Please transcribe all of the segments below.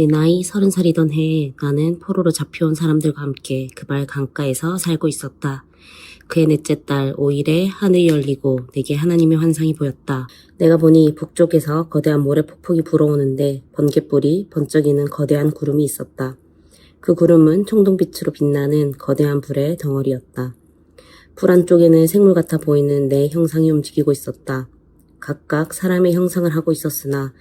내 나이 30살이던 해에 나는 포로로 잡혀온 사람들과 함께 그발 강가에서 살고 있었다. 그의 넷째 딸 5일에 하늘이 열리고 내게 하나님의 환상이 보였다. 내가 보니 북쪽에서 거대한 모래폭풍이 불어오는데 번갯불이 번쩍이는 거대한 구름이 있었다. 그 구름은 청동빛으로 빛나는 거대한 불의 덩어리였다. 불 안쪽에는 생물 같아 보이는 네 형상이 움직이고 있었다. 각각 사람의 형상을 하고 있었으나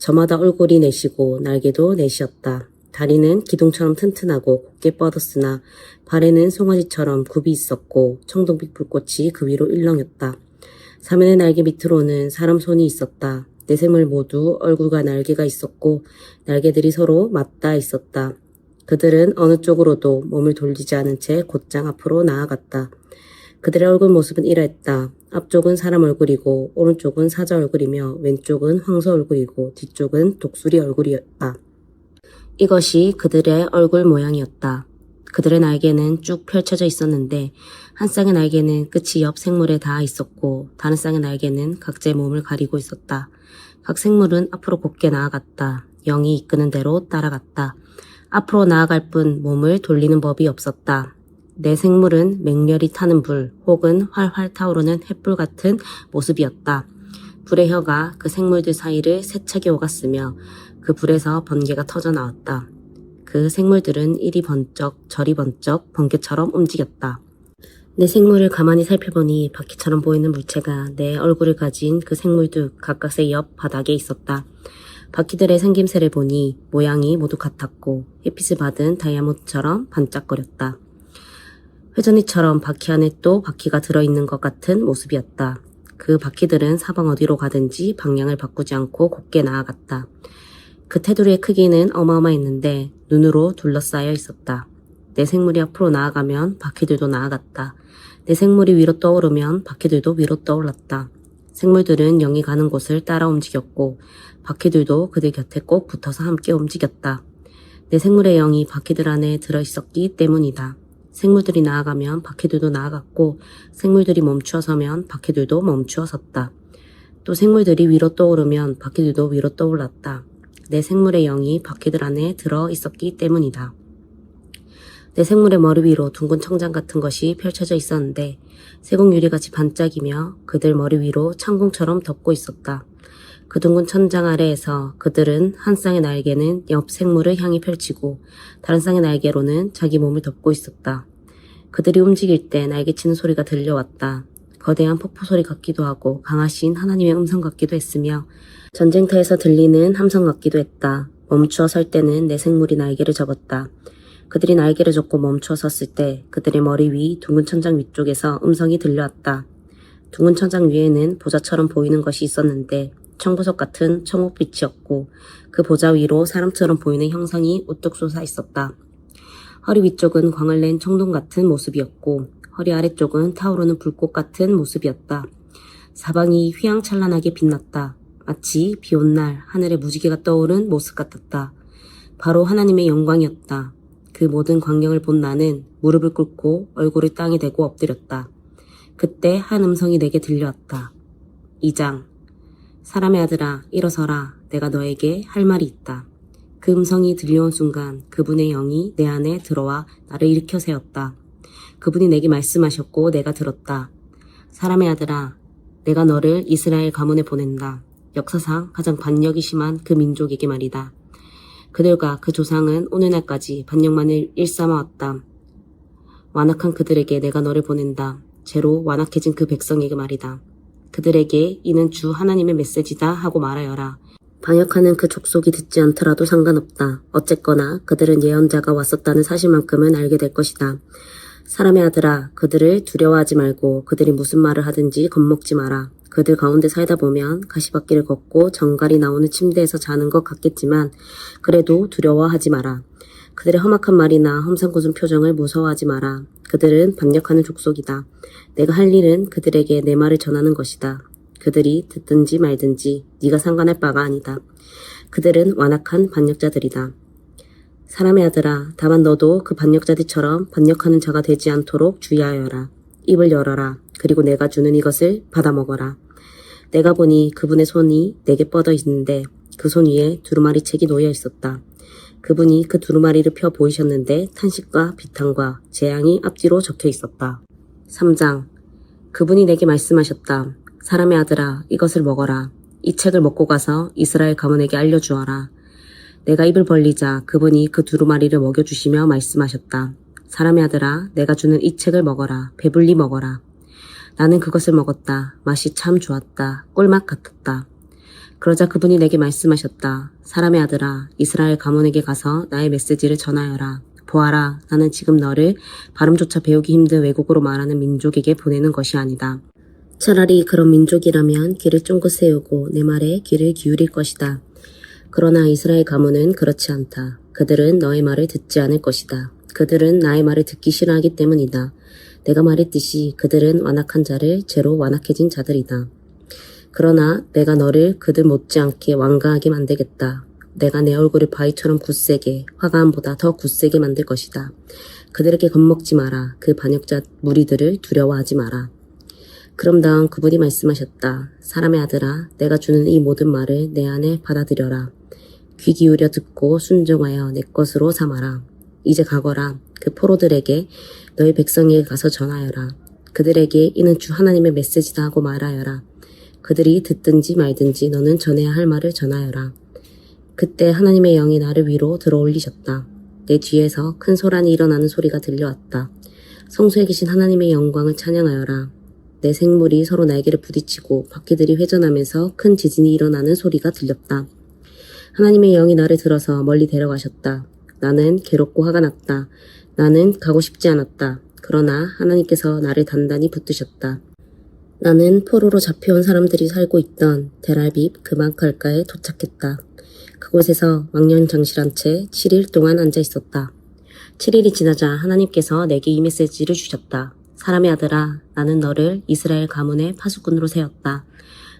저마다 얼굴이 넷이고 날개도 넷이었다. 다리는 기둥처럼 튼튼하고 곱게 뻗었으나 발에는 송아지처럼 굽이 있었고 청동빛 불꽃이 그 위로 일렁였다. 사면의 날개 밑으로는 사람 손이 있었다. 네 생물 모두 얼굴과 날개가 있었고 날개들이 서로 맞닿아 있었다. 그들은 어느 쪽으로도 몸을 돌리지 않은 채 곧장 앞으로 나아갔다. 그들의 얼굴 모습은 이러했다. 앞쪽은 사람 얼굴이고 오른쪽은 사자 얼굴이며 왼쪽은 황소 얼굴이고 뒤쪽은 독수리 얼굴이었다. 이것이 그들의 얼굴 모양이었다. 그들의 날개는 쭉 펼쳐져 있었는데 한 쌍의 날개는 끝이 옆 생물에 닿아 있었고 다른 쌍의 날개는 각자의 몸을 가리고 있었다. 각 생물은 앞으로 곧게 나아갔다. 영이 이끄는 대로 따라갔다. 앞으로 나아갈 뿐 몸을 돌리는 법이 없었다. 내 생물은 맹렬히 타는 불 혹은 활활 타오르는 횃불 같은 모습이었다. 불의 혀가 그 생물들 사이를 세차게 오갔으며 그 불에서 번개가 터져 나왔다. 그 생물들은 이리 번쩍 저리 번쩍 번개처럼 움직였다. 내 생물을 가만히 살펴보니 바퀴처럼 보이는 물체가 내 얼굴을 가진 그 생물들 각각의 옆 바닥에 있었다. 바퀴들의 생김새를 보니 모양이 모두 같았고 햇빛을 받은 다이아몬드처럼 반짝거렸다. 회전이처럼 바퀴 안에 또 바퀴가 들어있는 것 같은 모습이었다. 그 바퀴들은 사방 어디로 가든지 방향을 바꾸지 않고 곧게 나아갔다. 그 테두리의 크기는 어마어마했는데 눈으로 둘러싸여 있었다. 내 생물이 앞으로 나아가면 바퀴들도 나아갔다. 내 생물이 위로 떠오르면 바퀴들도 위로 떠올랐다. 생물들은 영이 가는 곳을 따라 움직였고 바퀴들도 그들 곁에 꼭 붙어서 함께 움직였다. 내 생물의 영이 바퀴들 안에 들어있었기 때문이다. 생물들이 나아가면 바퀴들도 나아갔고 생물들이 멈추어 서면 바퀴들도 멈추어 섰다. 또 생물들이 위로 떠오르면 바퀴들도 위로 떠올랐다. 내 생물의 영이 바퀴들 안에 들어 있었기 때문이다. 내 생물의 머리 위로 둥근 청장 같은 것이 펼쳐져 있었는데 세공유리같이 반짝이며 그들 머리 위로 창공처럼 덮고 있었다. 그 둥근 천장 아래에서 그들은 한 쌍의 날개는 옆 생물을 향해 펼치고 다른 쌍의 날개로는 자기 몸을 덮고 있었다. 그들이 움직일 때 날개치는 소리가 들려왔다. 거대한 폭포 소리 같기도 하고 강하신 하나님의 음성 같기도 했으며 전쟁터에서 들리는 함성 같기도 했다. 멈추어 설 때는 내 생물이 날개를 접었다. 그들이 날개를 접고 멈추어 섰을 때 그들의 머리 위 둥근 천장 위쪽에서 음성이 들려왔다. 둥근 천장 위에는 보자처럼 보이는 것이 있었는데 청보석 같은 청옥빛이었고 그 보자 위로 사람처럼 보이는 형상이 우뚝 솟아 있었다. 허리 위쪽은 광을 낸 청동 같은 모습이었고 허리 아래쪽은 타오르는 불꽃 같은 모습이었다. 사방이 휘황찬란하게 빛났다. 마치 비 온 날 하늘에 무지개가 떠오른 모습 같았다. 바로 하나님의 영광이었다. 그 모든 광경을 본 나는 무릎을 꿇고 얼굴을 땅에 대고 엎드렸다. 그때 한 음성이 내게 들려왔다. 2장 사람의 아들아 일어서라 내가 너에게 할 말이 있다. 그 음성이 들려온 순간 그분의 영이 내 안에 들어와 나를 일으켜 세웠다. 그분이 내게 말씀하셨고 내가 들었다. 사람의 아들아 내가 너를 이스라엘 가문에 보낸다. 역사상 가장 반역이 심한 그 민족에게 말이다. 그들과 그 조상은 오늘날까지 반역만을 일삼아왔다. 완악한 그들에게 내가 너를 보낸다. 죄로 완악해진 그 백성에게 말이다. 그들에게 이는 주 하나님의 메시지다 하고 말하여라. 반역하는 그 족속이 듣지 않더라도 상관없다. 어쨌거나 그들은 예언자가 왔었다는 사실만큼은 알게 될 것이다. 사람의 아들아 그들을 두려워하지 말고 그들이 무슨 말을 하든지 겁먹지 마라. 그들 가운데 살다 보면 가시밭길을 걷고 정갈이 나오는 침대에서 자는 것 같겠지만 그래도 두려워하지 마라. 그들의 험악한 말이나 험상궂은 표정을 무서워하지 마라. 그들은 반역하는 족속이다. 내가 할 일은 그들에게 내 말을 전하는 것이다. 그들이 듣든지 말든지 네가 상관할 바가 아니다. 그들은 완악한 반역자들이다. 사람의 아들아 다만 너도 그 반역자들처럼 반역하는 자가 되지 않도록 주의하여라. 입을 열어라. 그리고 내가 주는 이것을 받아먹어라. 내가 보니 그분의 손이 내게 뻗어 있는데 그 손 위에 두루마리 책이 놓여 있었다. 그분이 그 두루마리를 펴 보이셨는데 탄식과 비탄과 재앙이 앞뒤로 적혀 있었다. 3장. 그분이 내게 말씀하셨다. 사람의 아들아, 이것을 먹어라. 이 책을 먹고 가서 이스라엘 가문에게 알려주어라. 내가 입을 벌리자 그분이 그 두루마리를 먹여주시며 말씀하셨다. 사람의 아들아, 내가 주는 이 책을 먹어라. 배불리 먹어라. 나는 그것을 먹었다. 맛이 참 좋았다. 꿀맛 같았다. 그러자 그분이 내게 말씀하셨다. 사람의 아들아, 이스라엘 가문에게 가서 나의 메시지를 전하여라. 보아라, 나는 지금 너를 발음조차 배우기 힘든 외국어로 말하는 민족에게 보내는 것이 아니다. 차라리 그런 민족이라면 귀를 쫑긋 세우고 내 말에 귀를 기울일 것이다. 그러나 이스라엘 가문은 그렇지 않다. 그들은 너의 말을 듣지 않을 것이다. 그들은 나의 말을 듣기 싫어하기 때문이다. 내가 말했듯이 그들은 완악한 자를 죄로 완악해진 자들이다. 그러나 내가 너를 그들 못지않게 완강하게 만들겠다. 내가 내 얼굴을 바위처럼 굳세게, 화가암보다 더 굳세게 만들 것이다. 그들에게 겁먹지 마라. 그 반역자 무리들을 두려워하지 마라. 그럼 다음 그분이 말씀하셨다. 사람의 아들아, 내가 주는 이 모든 말을 내 안에 받아들여라. 귀 기울여 듣고 순종하여 내 것으로 삼아라. 이제 가거라. 그 포로들에게 너희 백성에게 가서 전하여라. 그들에게 이는 주 하나님의 메시지다 하고 말하여라. 그들이 듣든지 말든지 너는 전해야 할 말을 전하여라. 그때 하나님의 영이 나를 위로 들어올리셨다. 내 뒤에서 큰 소란이 일어나는 소리가 들려왔다. 성소에 계신 하나님의 영광을 찬양하여라. 내 생물이 서로 날개를 부딪히고 바퀴들이 회전하면서 큰 지진이 일어나는 소리가 들렸다. 하나님의 영이 나를 들어서 멀리 데려가셨다. 나는 괴롭고 화가 났다. 나는 가고 싶지 않았다. 그러나 하나님께서 나를 단단히 붙드셨다. 나는 포로로 잡혀온 사람들이 살고 있던 델아빕 그만칼가에 도착했다. 그곳에서 왕년장실한 채 7일 동안 앉아 있었다. 7일이 지나자 하나님께서 내게 이 메시지를 주셨다. 사람의 아들아, 나는 너를 이스라엘 가문의 파수꾼으로 세웠다.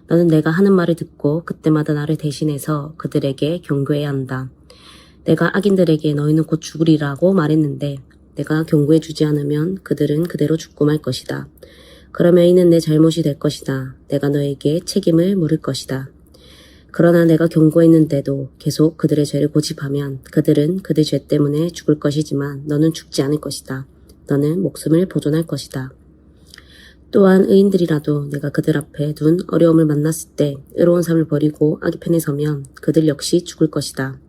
너는 내가 하는 말을 듣고 그때마다 나를 대신해서 그들에게 경고해야 한다. 내가 악인들에게 너희는 곧 죽으리라고 말했는데 내가 경고해주지 않으면 그들은 그대로 죽고 말 것이다. 그러면 이는 내 잘못이 될 것이다. 내가 너에게 책임을 물을 것이다. 그러나 내가 경고했는데도 계속 그들의 죄를 고집하면 그들은 그들 죄 때문에 죽을 것이지만 너는 죽지 않을 것이다. 너는 목숨을 보존할 것이다. 또한 의인들이라도 내가 그들 앞에 둔 어려움을 만났을 때 의로운 삶을 버리고 악의 편에 서면 그들 역시 죽을 것이다.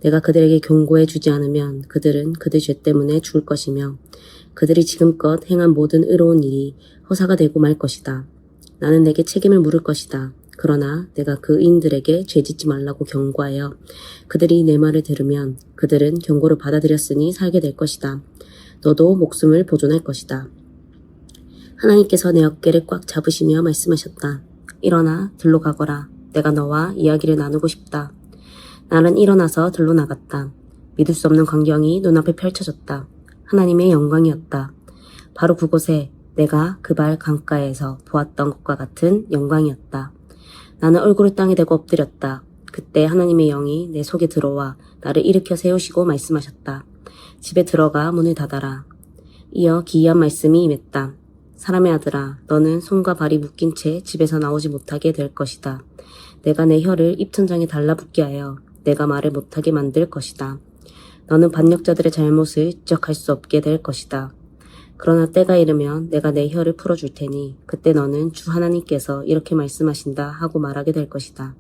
내가 그들에게 경고해 주지 않으면 그들은 그들 죄 때문에 죽을 것이며 그들이 지금껏 행한 모든 의로운 일이 허사가 되고 말 것이다. 나는 내게 책임을 물을 것이다. 그러나 내가 그 의인들에게 죄짓지 말라고 경고하여 그들이 내 말을 들으면 그들은 경고를 받아들였으니 살게 될 것이다. 너도 목숨을 보존할 것이다. 하나님께서 내 어깨를 꽉 잡으시며 말씀하셨다. 일어나 들로 가거라. 내가 너와 이야기를 나누고 싶다. 나는 일어나서 들로 나갔다. 믿을 수 없는 광경이 눈앞에 펼쳐졌다. 하나님의 영광이었다. 바로 그곳에 내가 그발 강가에서 보았던 것과 같은 영광이었다. 나는 얼굴을 땅에 대고 엎드렸다. 그때 하나님의 영이 내 속에 들어와 나를 일으켜 세우시고 말씀하셨다. 집에 들어가 문을 닫아라. 이어 기이한 말씀이 임했다. 사람의 아들아, 너는 손과 발이 묶인 채 집에서 나오지 못하게 될 것이다. 내가 내 혀를 입천장에 달라붙게 하여 내가 말을 못하게 만들 것이다. 너는 반역자들의 잘못을 지적할 수 없게 될 것이다. 그러나 때가 이르면 내가 내 혀를 풀어줄 테니 그때 너는 주 하나님께서 이렇게 말씀하신다 하고 말하게 될 것이다.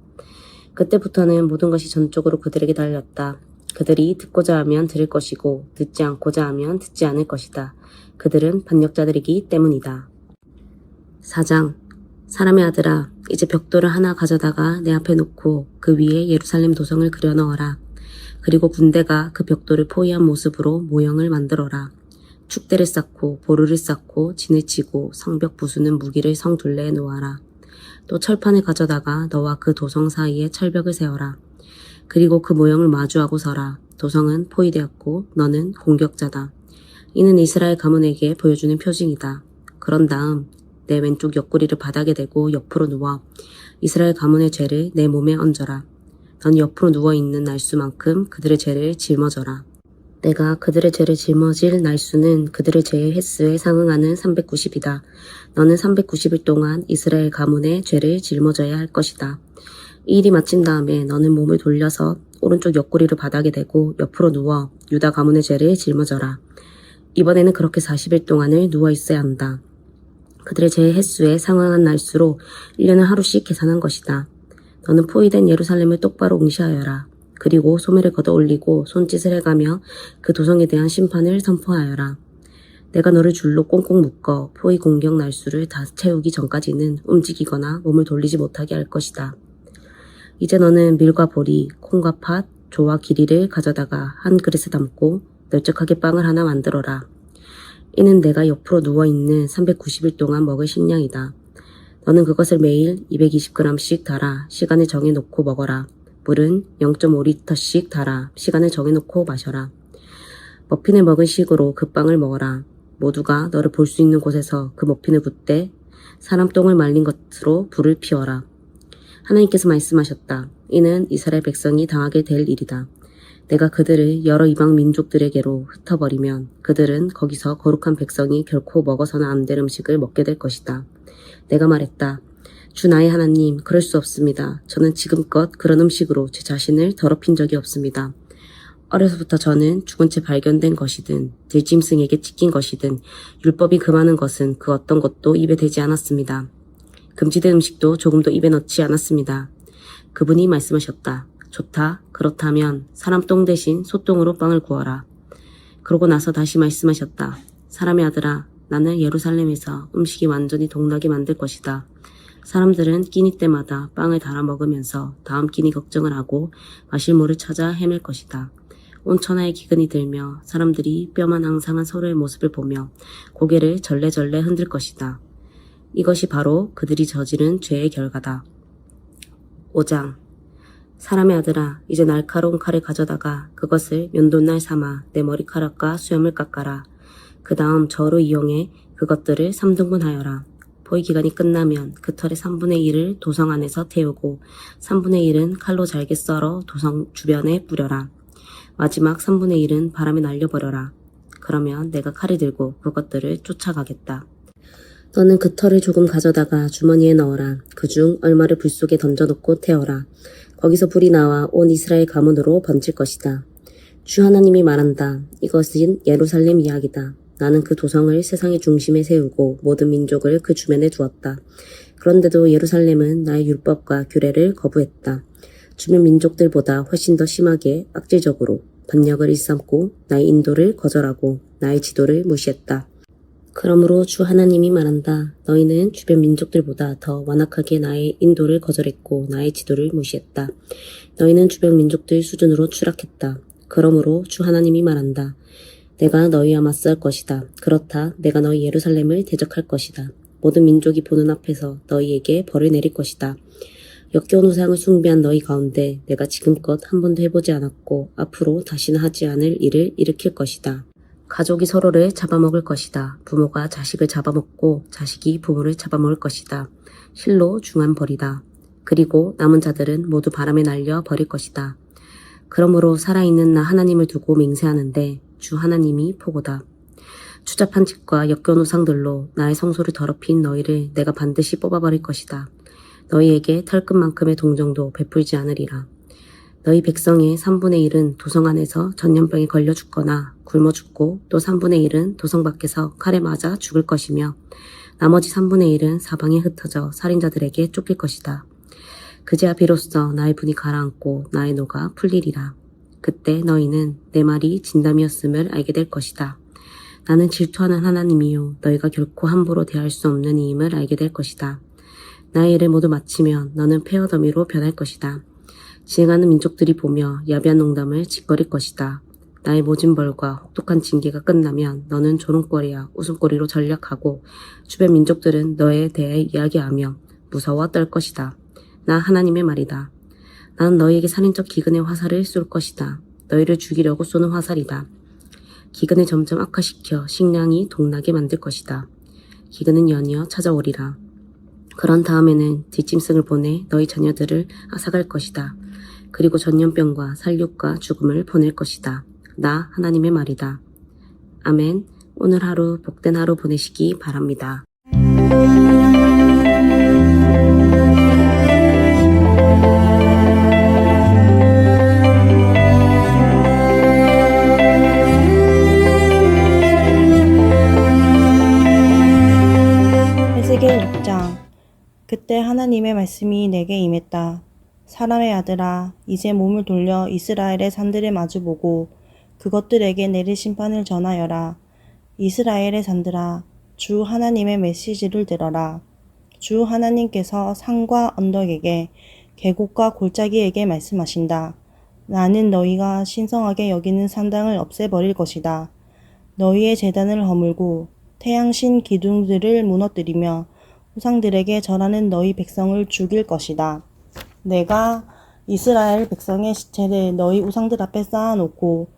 그때부터는 모든 것이 전적으로 그들에게 달렸다. 그들이 듣고자 하면 들을 것이고 듣지 않고자 하면 듣지 않을 것이다. 그들은 반역자들이기 때문이다. 4장. 사람의 아들아, 이제 벽돌을 하나 가져다가 내 앞에 놓고 그 위에 예루살렘 도성을 그려 넣어라. 그리고 군대가 그 벽돌을 포위한 모습으로 모형을 만들어라. 축대를 쌓고 보루를 쌓고 진을 치고 성벽 부수는 무기를 성 둘레에 놓아라. 또 철판을 가져다가 너와 그 도성 사이에 철벽을 세워라. 그리고 그 모형을 마주하고 서라. 도성은 포위되었고 너는 공격자다. 이는 이스라엘 가문에게 보여주는 표징이다. 그런 다음 내 왼쪽 옆구리를 바닥에 대고 옆으로 누워 이스라엘 가문의 죄를 내 몸에 얹어라. 넌 옆으로 누워있는 날수만큼 그들의 죄를 짊어져라. 내가 그들의 죄를 짊어질 날수는 그들의 죄의 횟수에 상응하는 390이다. 너는 390일 동안 이스라엘 가문의 죄를 짊어져야 할 것이다. 이 일이 마친 다음에 너는 몸을 돌려서 오른쪽 옆구리를 바닥에 대고 옆으로 누워 유다 가문의 죄를 짊어져라. 이번에는 그렇게 40일 동안을 누워 있어야 한다. 그들의 죄의 횟수에 상응한 날수로 1년을 하루씩 계산한 것이다. 너는 포위된 예루살렘을 똑바로 응시하여라. 그리고 소매를 걷어 올리고 손짓을 해가며 그 도성에 대한 심판을 선포하여라. 내가 너를 줄로 꽁꽁 묶어 포위 공격 날수를 다 채우기 전까지는 움직이거나 몸을 돌리지 못하게 할 것이다. 이제 너는 밀과 보리, 콩과 팥, 조와 기리를 가져다가 한 그릇에 담고 널쩍하게 빵을 하나 만들어라. 이는 내가 옆으로 누워있는 390일 동안 먹을 식량이다. 너는 그것을 매일 220g씩 달아 시간을 정해놓고 먹어라. 물은 0.5리터씩 달아 시간을 정해놓고 마셔라. 머핀을 먹은 식으로 그 빵을 먹어라. 모두가 너를 볼 수 있는 곳에서 그 머핀을 붓되 사람 똥을 말린 것으로 불을 피워라. 하나님께서 말씀하셨다. 이는 이스라엘 백성이 당하게 될 일이다. 내가 그들을 여러 이방 민족들에게로 흩어버리면 그들은 거기서 거룩한 백성이 결코 먹어서는 안 될 음식을 먹게 될 것이다. 내가 말했다. 주 나의 하나님, 그럴 수 없습니다. 저는 지금껏 그런 음식으로 제 자신을 더럽힌 적이 없습니다. 어려서부터 저는 죽은 채 발견된 것이든 들짐승에게 찢긴 것이든 율법이 금하는 것은 그 어떤 것도 입에 대지 않았습니다. 금지된 음식도 조금도 입에 넣지 않았습니다. 그분이 말씀하셨다. 좋다. 그렇다면 사람 똥 대신 소똥으로 빵을 구워라. 그러고 나서 다시 말씀하셨다. 사람의 아들아, 나는 예루살렘에서 음식이 완전히 동나게 만들 것이다. 사람들은 끼니 때마다 빵을 달아 먹으면서 다음 끼니 걱정을 하고 마실 물을 찾아 헤맬 것이다. 온 천하에 기근이 들며 사람들이 뼈만 앙상한 서로의 모습을 보며 고개를 절레절레 흔들 것이다. 이것이 바로 그들이 저지른 죄의 결과다. 5장. 사람의 아들아, 이제 날카로운 칼을 가져다가 그것을 면도날 삼아 내 머리카락과 수염을 깎아라. 그 다음 저로 이용해 그것들을 3등분하여라. 포위 기간이 끝나면 그 털의 3분의 1을 도성 안에서 태우고 3분의 1은 칼로 잘게 썰어 도성 주변에 뿌려라. 마지막 3분의 1은 바람에 날려버려라. 그러면 내가 칼을 들고 그것들을 쫓아가겠다. 너는 그 털을 조금 가져다가 주머니에 넣어라. 그중 얼마를 불 속에 던져놓고 태워라. 거기서 불이 나와 온 이스라엘 가문으로 번질 것이다. 주 하나님이 말한다. 이것은 예루살렘 이야기다. 나는 그 도성을 세상의 중심에 세우고 모든 민족을 그 주변에 두었다. 그런데도 예루살렘은 나의 율법과 규례를 거부했다. 주변 민족들보다 훨씬 더 심하게 악질적으로 반역을 일삼고 나의 인도를 거절하고 나의 지도를 무시했다. 그러므로 주 하나님이 말한다. 너희는 주변 민족들보다 더 완악하게 나의 인도를 거절했고 나의 지도를 무시했다. 너희는 주변 민족들 수준으로 추락했다. 그러므로 주 하나님이 말한다. 내가 너희와 맞설 것이다. 그렇다. 내가 너희 예루살렘을 대적할 것이다. 모든 민족이 보는 앞에서 너희에게 벌을 내릴 것이다. 역겨운 우상을 숭배한 너희 가운데 내가 지금껏 한 번도 해보지 않았고 앞으로 다시는 하지 않을 일을 일으킬 것이다. 가족이 서로를 잡아먹을 것이다. 부모가 자식을 잡아먹고 자식이 부모를 잡아먹을 것이다. 실로 중한 벌이다. 그리고 남은 자들은 모두 바람에 날려 버릴 것이다. 그러므로 살아있는 나 하나님을 두고 맹세하는데 주 하나님이 포고다. 추잡한 짓과 역겨운 우상들로 나의 성소를 더럽힌 너희를 내가 반드시 뽑아버릴 것이다. 너희에게 털끝만큼의 동정도 베풀지 않으리라. 너희 백성의 3분의 1은 도성 안에서 전염병에 걸려 죽거나 굶어 죽고 또 3분의 1은 도성 밖에서 칼에 맞아 죽을 것이며 나머지 3분의 1은 사방에 흩어져 살인자들에게 쫓길 것이다. 그제야 비로소 나의 분이 가라앉고 나의 노가 풀리리라. 그때 너희는 내 말이 진담이었음을 알게 될 것이다. 나는 질투하는 하나님이요 너희가 결코 함부로 대할 수 없는 이임을 알게 될 것이다. 나의 일을 모두 마치면 너는 폐허더미로 변할 것이다. 지행하는 민족들이 보며 야비한 농담을 짓거릴 것이다. 나의 모진 벌과 혹독한 징계가 끝나면 너는 조롱거리와 웃음거리로 전략하고 주변 민족들은 너에 대해 이야기하며 무서워 떨 것이다. 나 하나님의 말이다. 나는 너희에게 살인적 기근의 화살을 쏠 것이다. 너희를 죽이려고 쏘는 화살이다. 기근을 점점 악화시켜 식량이 동나게 만들 것이다. 기근은 연이어 찾아오리라. 그런 다음에는 뒷짐승을 보내 너희 자녀들을 앗아갈 것이다. 그리고 전염병과 살육과 죽음을 보낼 것이다. 나 하나님의 말이다. 아멘. 오늘 하루 복된 하루 보내시기 바랍니다. 사람의 아들아, 이제 몸을 돌려 이스라엘의 산들을 마주보고 그것들에게 내릴 심판을 전하여라. 이스라엘의 산들아, 주 하나님의 메시지를 들어라. 주 하나님께서 산과 언덕에게 계곡과 골짜기에게 말씀하신다. 나는 너희가 신성하게 여기는 산당을 없애버릴 것이다. 너희의 제단을 허물고 태양신 기둥들을 무너뜨리며 우상들에게 절하는 너희 백성을 죽일 것이다. 내가 이스라엘 백성의 시체를 너희 우상들 앞에 쌓아놓고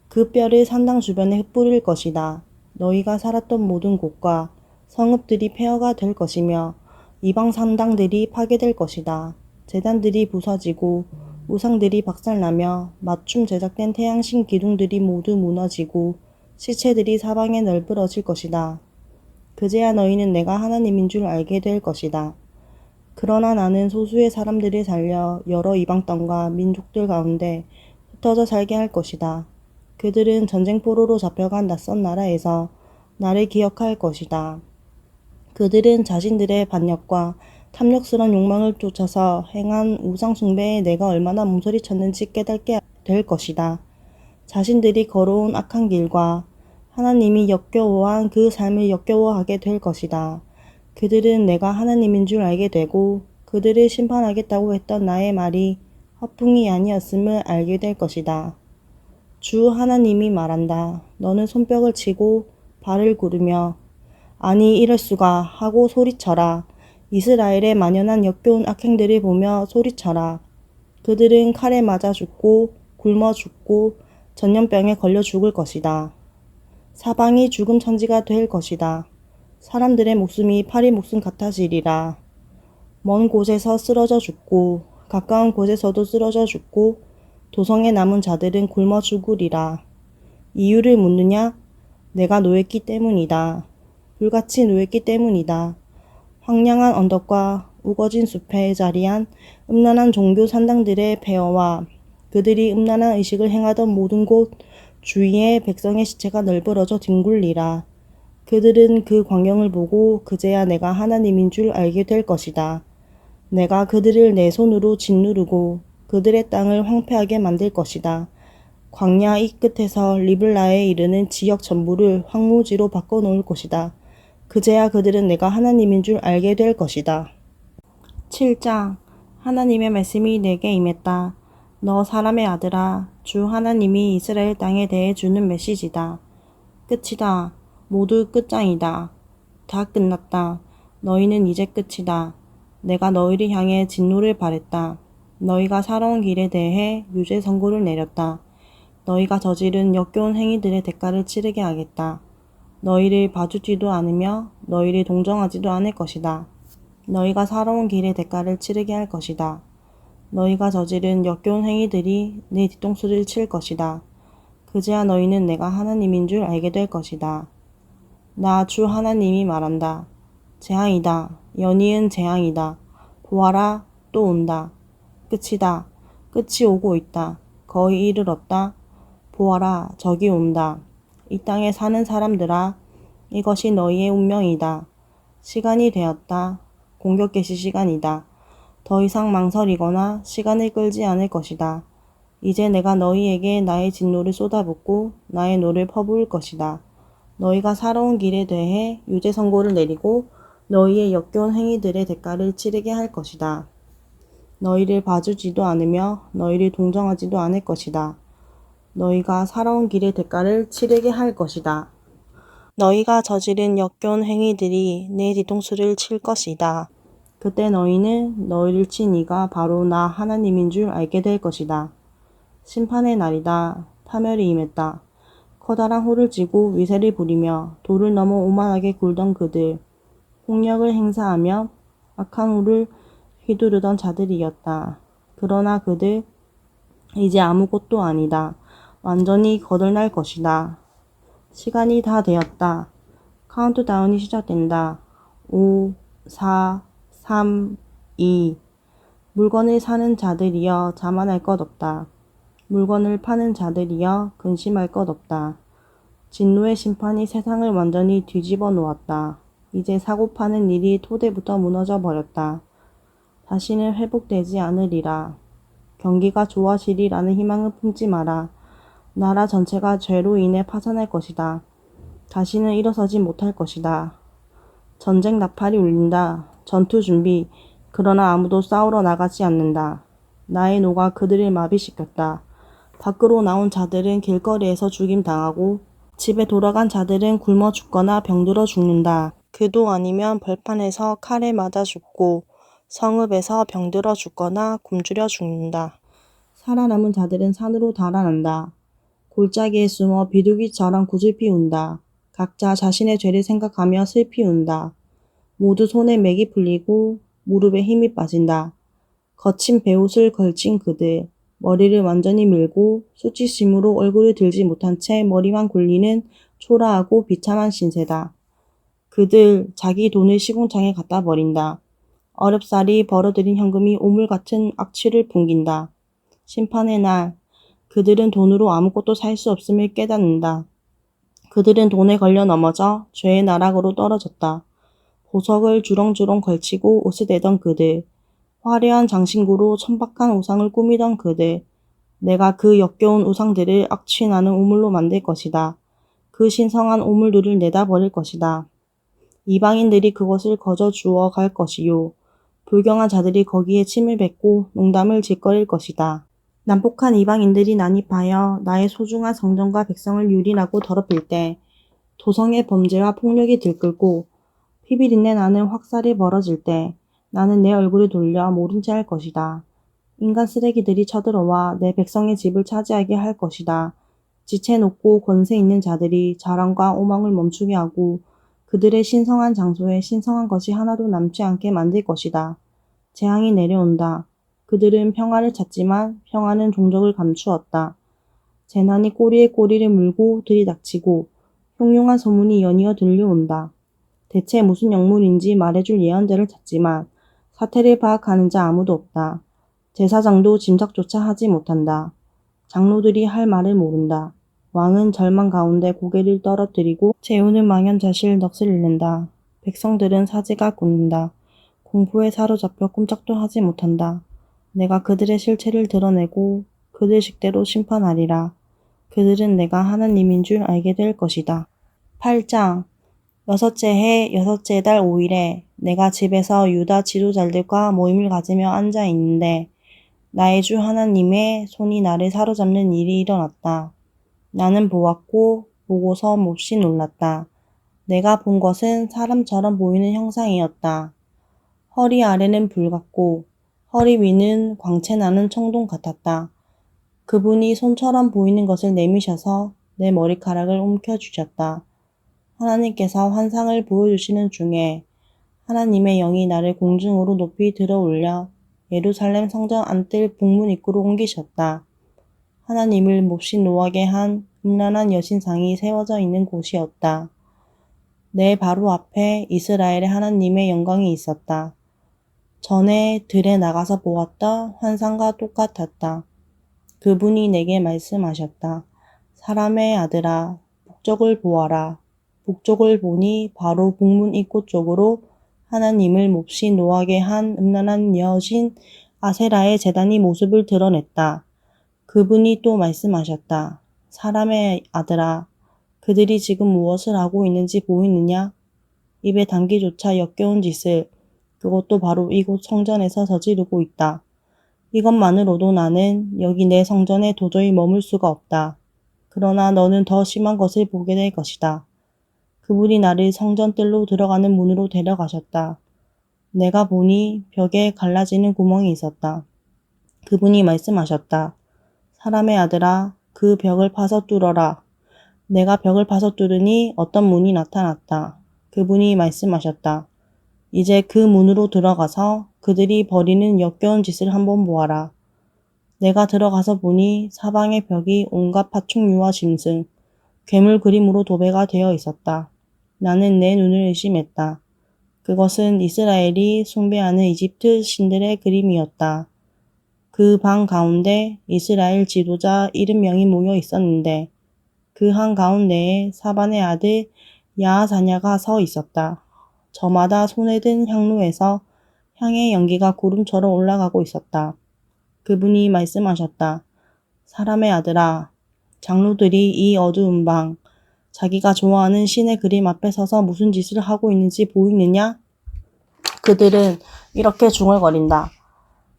그 뼈를 산당 주변에 흩뿌릴 것이다. 너희가 살았던 모든 곳과 성읍들이 폐허가 될 것이며 이방 산당들이 파괴될 것이다. 제단들이 부서지고 우상들이 박살나며 맞춤 제작된 태양신 기둥들이 모두 무너지고 시체들이 사방에 널브러질 것이다. 그제야 너희는 내가 하나님인 줄 알게 될 것이다. 그러나 나는 소수의 사람들을 살려 여러 이방 땅과 민족들 가운데 흩어져 살게 할 것이다. 그들은 전쟁포로로 잡혀간 낯선 나라에서 나를 기억할 것이다. 그들은 자신들의 반역과 탐욕스러운 욕망을 쫓아서 행한 우상 숭배에 내가 얼마나 몸서리쳤는지 깨닫게 될 것이다. 자신들이 걸어온 악한 길과 하나님이 역겨워한 그 삶을 역겨워하게 될 것이다. 그들은 내가 하나님인 줄 알게 되고 그들을 심판하겠다고 했던 나의 말이 허풍이 아니었음을 알게 될 것이다. 주 하나님이 말한다. 너는 손뼉을 치고 발을 구르며 아니 이럴 수가 하고 소리쳐라. 이스라엘의 만연한 역겨운 악행들을 보며 소리쳐라. 그들은 칼에 맞아 죽고 굶어 죽고 전염병에 걸려 죽을 것이다. 사방이 죽음 천지가 될 것이다. 사람들의 목숨이 파리 목숨 같아지리라. 먼 곳에서 쓰러져 죽고 가까운 곳에서도 쓰러져 죽고 도성에 남은 자들은 굶어 죽으리라. 이유를 묻느냐? 내가 노했기 때문이다. 불같이 노했기 때문이다. 황량한 언덕과 우거진 숲에 자리한 음란한 종교 산당들의 폐허와 그들이 음란한 의식을 행하던 모든 곳 주위에 백성의 시체가 널브러져 뒹굴리라. 그들은 그 광경을 보고 그제야 내가 하나님인 줄 알게 될 것이다. 내가 그들을 내 손으로 짓누르고 그들의 땅을 황폐하게 만들 것이다. 광야 이 끝에서 리블라에 이르는 지역 전부를 황무지로 바꿔놓을 것이다. 그제야 그들은 내가 하나님인 줄 알게 될 것이다. 7장 하나님의 말씀이 내게 임했다. 너 사람의 아들아, 주 하나님이 이스라엘 땅에 대해 주는 메시지다. 끝이다. 모두 끝장이다. 다 끝났다. 너희는 이제 끝이다. 내가 너희를 향해 진노를 발했다. 너희가 살아온 길에 대해 유죄 선고를 내렸다. 너희가 저지른 역겨운 행위들의 대가를 치르게 하겠다. 너희를 봐주지도 않으며 너희를 동정하지도 않을 것이다. 너희가 살아온 길의 대가를 치르게 할 것이다. 너희가 저지른 역겨운 행위들이 내 뒤통수를 칠 것이다. 그제야 너희는 내가 하나님인 줄 알게 될 것이다. 나 주 하나님이 말한다. 재앙이다. 연이은 재앙이다. 보아라, 또 온다. 끝이다. 끝이 오고 있다. 거의 이르렀다. 보아라, 저기 온다. 이 땅에 사는 사람들아, 이것이 너희의 운명이다. 시간이 되었다. 공격 개시 시간이다. 더 이상 망설이거나 시간을 끌지 않을 것이다. 이제 내가 너희에게 나의 진노를 쏟아붓고 나의 노를 퍼부을 것이다. 너희가 살아온 길에 대해 유죄 선고를 내리고 너희의 역겨운 행위들의 대가를 치르게 할 것이다. 너희를 봐주지도 않으며 너희를 동정하지도 않을 것이다. 너희가 살아온 길의 대가를 치르게 할 것이다. 너희가 저지른 역겨운 행위들이 내 뒤통수를 칠 것이다. 그때 너희는 너희를 친 이가 바로 나 하나님인 줄 알게 될 것이다. 심판의 날이다. 파멸이 임했다. 커다란 호를 쥐고 위세를 부리며 돌을 넘어 오만하게 굴던 그들, 폭력을 행사하며 악한 후를 휘두르던 자들이었다. 그러나 그들 이제 아무것도 아니다. 완전히 거덜날 것이다. 시간이 다 되었다. 카운트다운이 시작된다. 5, 4, 3, 2. 물건을 사는 자들이여 자만할 것 없다. 물건을 파는 자들이여 근심할 것 없다. 진노의 심판이 세상을 완전히 뒤집어 놓았다. 이제 사고 파는 일이 토대부터 무너져 버렸다. 다시는 회복되지 않으리라. 경기가 좋아지리라는 희망을 품지 마라. 나라 전체가 죄로 인해 파산할 것이다. 다시는 일어서지 못할 것이다. 전쟁 나팔이 울린다. 전투 준비. 그러나 아무도 싸우러 나가지 않는다. 나의 노가 그들을 마비시켰다. 밖으로 나온 자들은 길거리에서 죽임당하고 집에 돌아간 자들은 굶어 죽거나 병들어 죽는다. 그도 아니면 벌판에서 칼에 맞아 죽고 성읍에서 병들어 죽거나 굶주려 죽는다. 살아남은 자들은 산으로 달아난다. 골짜기에 숨어 비둘기처럼 굿을 피운다. 각자 자신의 죄를 생각하며 슬피 운다. 모두 손에 맥이 풀리고 무릎에 힘이 빠진다. 거친 베옷을 걸친 그들, 머리를 완전히 밀고 수치심으로 얼굴을 들지 못한 채 머리만 굴리는 초라하고 비참한 신세다. 그들 자기 돈을 시궁창에 갖다 버린다. 어렵사리 벌어들인 현금이 오물 같은 악취를 풍긴다. 심판의 날, 그들은 돈으로 아무것도 살 수 없음을 깨닫는다. 그들은 돈에 걸려 넘어져 죄의 나락으로 떨어졌다. 보석을 주렁주렁 걸치고 옷을 대던 그들, 화려한 장신구로 천박한 우상을 꾸미던 그들, 내가 그 역겨운 우상들을 악취나는 우물로 만들 것이다. 그 신성한 우물들을 내다버릴 것이다. 이방인들이 그것을 거저 주워 갈 것이요. 불경한 자들이 거기에 침을 뱉고 농담을 짓거릴 것이다. 난폭한 이방인들이 난입하여 나의 소중한 성전과 백성을 유린하고 더럽힐 때 도성의 범죄와 폭력이 들끓고 피비린내 나는 확살이 벌어질 때 나는 내 얼굴을 돌려 모른 채 할 것이다. 인간 쓰레기들이 쳐들어와 내 백성의 집을 차지하게 할 것이다. 지체 높고 권세 있는 자들이 자랑과 오망을 멈추게 하고 그들의 신성한 장소에 신성한 것이 하나도 남지 않게 만들 것이다. 재앙이 내려온다. 그들은 평화를 찾지만 평화는 종적을 감추었다. 재난이 꼬리에 꼬리를 물고 들이닥치고 흉흉한 소문이 연이어 들려온다. 대체 무슨 영문인지 말해줄 예언자를 찾지만 사태를 파악하는 자 아무도 없다. 제사장도 짐작조차 하지 못한다. 장로들이 할 말을 모른다. 왕은 절망 가운데 고개를 떨어뜨리고 재우는 망연자실 넋을 잃는다. 백성들은 사지가 꽂는다. 공포에 사로잡혀 꼼짝도 하지 못한다. 내가 그들의 실체를 드러내고 그들 식대로 심판하리라. 그들은 내가 하나님인 줄 알게 될 것이다. 8장 여섯째 해 여섯째 달 5일에 내가 집에서 유다 지도자들과 모임을 가지며 앉아 있는데 나의 주 하나님의 손이 나를 사로잡는 일이 일어났다. 나는 보았고 보고서 몹시 놀랐다. 내가 본 것은 사람처럼 보이는 형상이었다. 허리 아래는 불 같고 허리 위는 광채 나는 청동 같았다. 그분이 손처럼 보이는 것을 내미셔서 내 머리카락을 움켜쥐셨다. 하나님께서 환상을 보여주시는 중에 하나님의 영이 나를 공중으로 높이 들어올려 예루살렘 성전 안뜰 북문 입구로 옮기셨다. 하나님을 몹시 노하게 한 음란한 여신상이 세워져 있는 곳이었다. 내 바로 앞에 이스라엘의 하나님의 영광이 있었다. 전에 들에 나가서 보았다 환상과 똑같았다. 그분이 내게 말씀하셨다. 사람의 아들아, 북쪽을 보아라. 북쪽을 보니 바로 북문 입구 쪽으로 하나님을 몹시 노하게 한 음란한 여신 아세라의 제단이 모습을 드러냈다. 그분이 또 말씀하셨다. 사람의 아들아, 그들이 지금 무엇을 하고 있는지 보이느냐? 입에 담기조차 역겨운 짓을, 그것도 바로 이곳 성전에서 저지르고 있다. 이것만으로도 나는 여기 내 성전에 도저히 머물 수가 없다. 그러나 너는 더 심한 것을 보게 될 것이다. 그분이 나를 성전뜰로 들어가는 문으로 데려가셨다. 내가 보니 벽에 갈라지는 구멍이 있었다. 그분이 말씀하셨다. 사람의 아들아, 그 벽을 파서 뚫어라. 내가 벽을 파서 뚫으니 어떤 문이 나타났다. 그분이 말씀하셨다. 이제 그 문으로 들어가서 그들이 벌이는 역겨운 짓을 한번 보아라. 내가 들어가서 보니 사방의 벽이 온갖 파충류와 짐승, 괴물 그림으로 도배가 되어 있었다. 나는 내 눈을 의심했다. 그것은 이스라엘이 숭배하는 이집트 신들의 그림이었다. 그 방 가운데 이스라엘 지도자 70명이 모여 있었는데 그 한 가운데에 사반의 아들 야하사냐가 서 있었다. 저마다 손에 든 향로에서 향의 연기가 구름처럼 올라가고 있었다. 그분이 말씀하셨다. 사람의 아들아, 장로들이 이 어두운 방, 자기가 좋아하는 신의 그림 앞에 서서 무슨 짓을 하고 있는지 보이느냐? 그들은 이렇게 중얼거린다.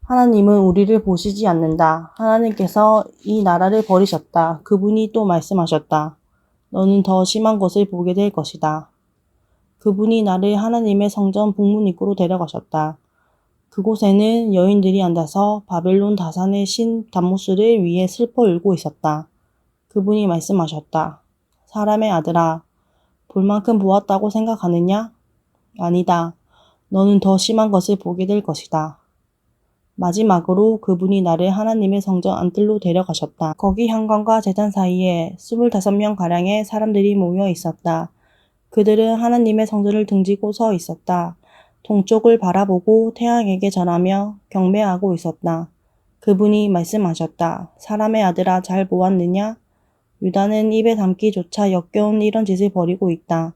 하나님은 우리를 보시지 않는다. 하나님께서 이 나라를 버리셨다. 그분이 또 말씀하셨다. 너는 더 심한 것을 보게 될 것이다. 그분이 나를 하나님의 성전 북문 입구로 데려가셨다. 그곳에는 여인들이 앉아서 바벨론 다산의 신 담모스를 위해 슬퍼 울고 있었다. 그분이 말씀하셨다. 사람의 아들아, 볼 만큼 보았다고 생각하느냐? 아니다. 너는 더 심한 것을 보게 될 것이다. 마지막으로 그분이 나를 하나님의 성전 안뜰로 데려가셨다. 거기 현관과 제단 사이에 25명가량의 사람들이 모여 있었다. 그들은 하나님의 성전을 등지고 서 있었다. 동쪽을 바라보고 태양에게 절하며 경배하고 있었다. 그분이 말씀하셨다. 사람의 아들아, 잘 보았느냐? 유다는 입에 담기조차 역겨운 이런 짓을 벌이고 있다.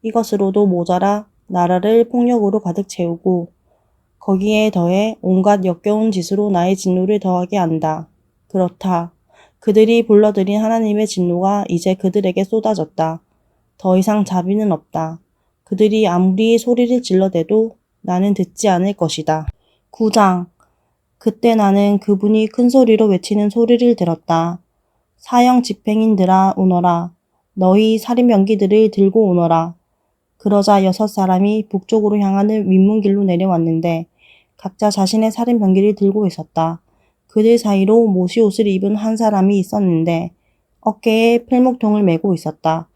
이것으로도 모자라 나라를 폭력으로 가득 채우고 거기에 더해 온갖 역겨운 짓으로 나의 진노를 더하게 한다. 그렇다. 그들이 불러들인 하나님의 진노가 이제 그들에게 쏟아졌다. 더 이상 자비는 없다. 그들이 아무리 소리를 질러대도 나는 듣지 않을 것이다. 9장. 그때 나는 그분이 큰 소리로 외치는 소리를 들었다. 사형 집행인들아 오너라. 너희 살인병기들을 들고 오너라. 그러자 6사람이 북쪽으로 향하는 윗문길로 내려왔는데 각자 자신의 살인병기를 들고 있었다. 그들 사이로 모시옷을 입은 한 사람이 있었는데 어깨에 필목통을 메고 있었다.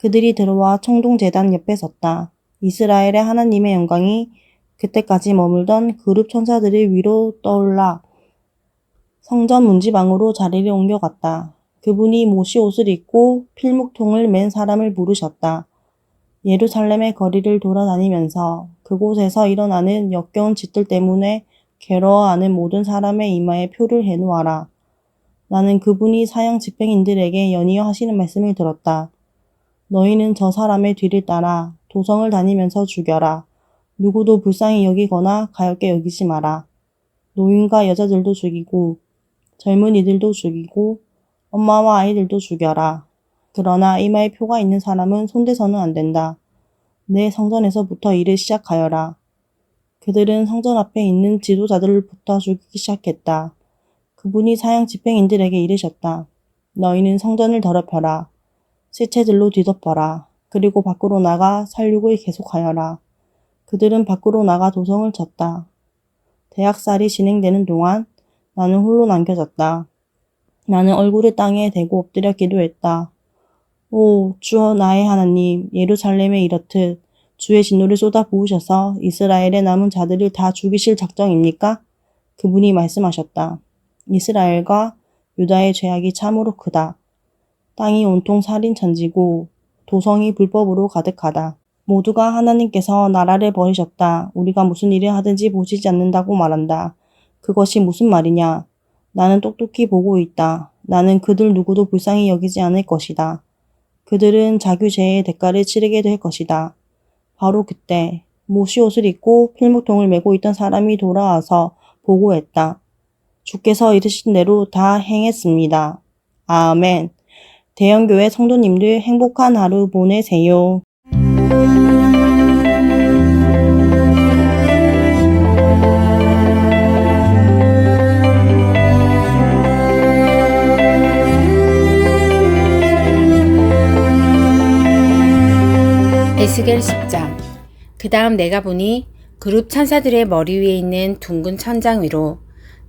그들이 들어와 청동제단 옆에 섰다. 이스라엘의 하나님의 영광이 그때까지 머물던 그룹 천사들을 위로 떠올라 성전 문지방으로 자리를 옮겨갔다. 그분이 모시옷을 입고 필목통을 맨 사람을 부르셨다. 예루살렘의 거리를 돌아다니면서 그곳에서 일어나는 역겨운 짓들 때문에 괴로워하는 모든 사람의 이마에 표를 해놓아라. 나는 그분이 사형 집행인들에게 연이어 하시는 말씀을 들었다. 너희는 저 사람의 뒤를 따라 도성을 다니면서 죽여라. 누구도 불쌍히 여기거나 가엾게 여기지 마라. 노인과 여자들도 죽이고 젊은이들도 죽이고 엄마와 아이들도 죽여라. 그러나 이마에 표가 있는 사람은 손대서는 안 된다. 내 성전에서부터 일을 시작하여라. 그들은 성전 앞에 있는 지도자들부터 죽이기 시작했다. 그분이 사형 집행인들에게 이르셨다. 너희는 성전을 더럽혀라. 시체들로 뒤덮어라. 그리고 밖으로 나가 살육을 계속하여라. 그들은 밖으로 나가 도성을 쳤다. 대학살이 진행되는 동안 나는 홀로 남겨졌다. 나는 얼굴을 땅에 대고 엎드려 기도했다. 오, 주여 나의 하나님, 예루살렘에 이렇듯 주의 진노를 쏟아 부으셔서 이스라엘의 남은 자들을 다 죽이실 작정입니까? 그분이 말씀하셨다. 이스라엘과 유다의 죄악이 참으로 크다. 땅이 온통 살인천지고 도성이 불법으로 가득하다. 모두가 하나님께서 나라를 버리셨다. 우리가 무슨 일을 하든지 보시지 않는다고 말한다. 그것이 무슨 말이냐? 나는 똑똑히 보고 있다. 나는 그들 누구도 불쌍히 여기지 않을 것이다. 그들은 자규죄의 대가를 치르게 될 것이다. 바로 그때 모시옷을 입고 필목통을 메고 있던 사람이 돌아와서 보고했다. 주께서 이르신 대로 다 행했습니다. 아멘. 대형교회 성도님들 행복한 하루 보내세요. 에스겔 10장. 그 다음 내가 보니 그룹 천사들의 머리 위에 있는 둥근 천장 위로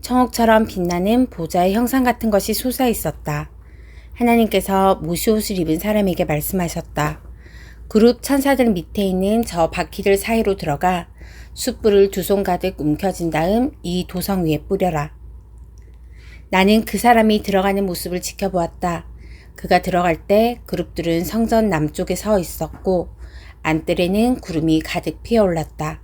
청옥처럼 빛나는 보좌의 형상 같은 것이 솟아 있었다. 하나님께서 모시옷을 입은 사람에게 말씀하셨다. 그룹 천사들 밑에 있는 저 바퀴들 사이로 들어가 숯불을 2손 가득 움켜쥔 다음 이 도성 위에 뿌려라. 나는 그 사람이 들어가는 모습을 지켜보았다. 그가 들어갈 때 그룹들은 성전 남쪽에 서 있었고 안뜰에는 구름이 가득 피어올랐다.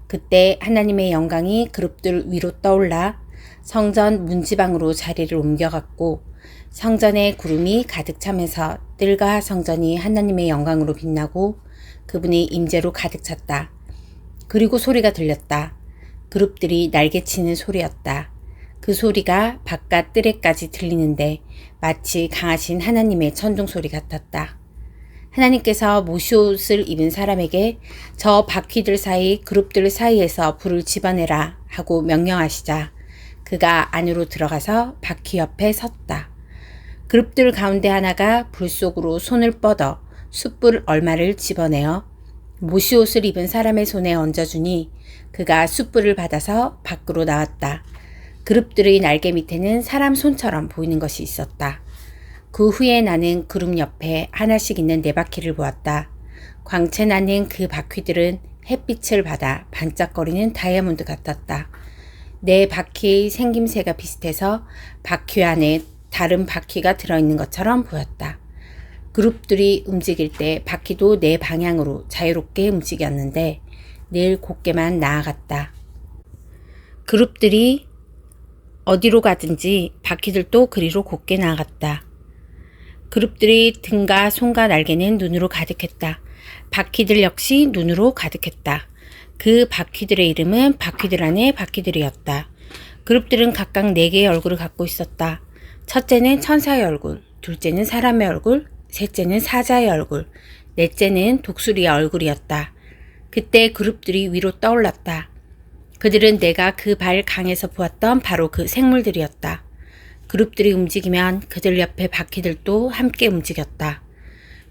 그때 하나님의 영광이 그룹들 위로 떠올라 성전 문지방으로 자리를 옮겨갔고 성전에 구름이 가득 차면서 뜰과 성전이 하나님의 영광으로 빛나고 그분의 임재로 가득 찼다. 그리고 소리가 들렸다. 그룹들이 날개치는 소리였다. 그 소리가 바깥 뜰에까지 들리는데 마치 강하신 하나님의 천둥소리 같았다. 하나님께서 모시옷을 입은 사람에게 저 바퀴들 사이 그룹들 사이에서 불을 집어내라 하고 명령하시자 그가 안으로 들어가서 바퀴 옆에 섰다. 그룹들 가운데 하나가 불 속으로 손을 뻗어 숯불 얼마를 집어내어 모시옷을 입은 사람의 손에 얹어주니 그가 숯불을 받아서 밖으로 나왔다. 그룹들의 날개 밑에는 사람 손처럼 보이는 것이 있었다. 그 후에 나는 그룹 옆에 하나씩 있는 네 바퀴를 보았다. 광채 나는 그 바퀴들은 햇빛을 받아 반짝거리는 다이아몬드 같았다. 네 바퀴의 생김새가 비슷해서 바퀴 안에 다른 바퀴가 들어있는 것처럼 보였다. 그룹들이 움직일 때 바퀴도 네 방향으로 자유롭게 움직였는데 늘 곧게만 나아갔다. 그룹들이 어디로 가든지 바퀴들도 그리로 곧게 나아갔다. 그룹들이 등과 손과 날개는 눈으로 가득했다. 바퀴들 역시 눈으로 가득했다. 그 바퀴들의 이름은 바퀴들 안에 바퀴들이었다. 그룹들은 각각 4개의 얼굴을 갖고 있었다. 첫째는 천사의 얼굴, 둘째는 사람의 얼굴, 셋째는 사자의 얼굴, 넷째는 독수리의 얼굴이었다. 그때 그룹들이 위로 떠올랐다. 그들은 내가 그 발 강에서 보았던 바로 그 생물들이었다. 그룹들이 움직이면 그들 옆에 바퀴들도 함께 움직였다.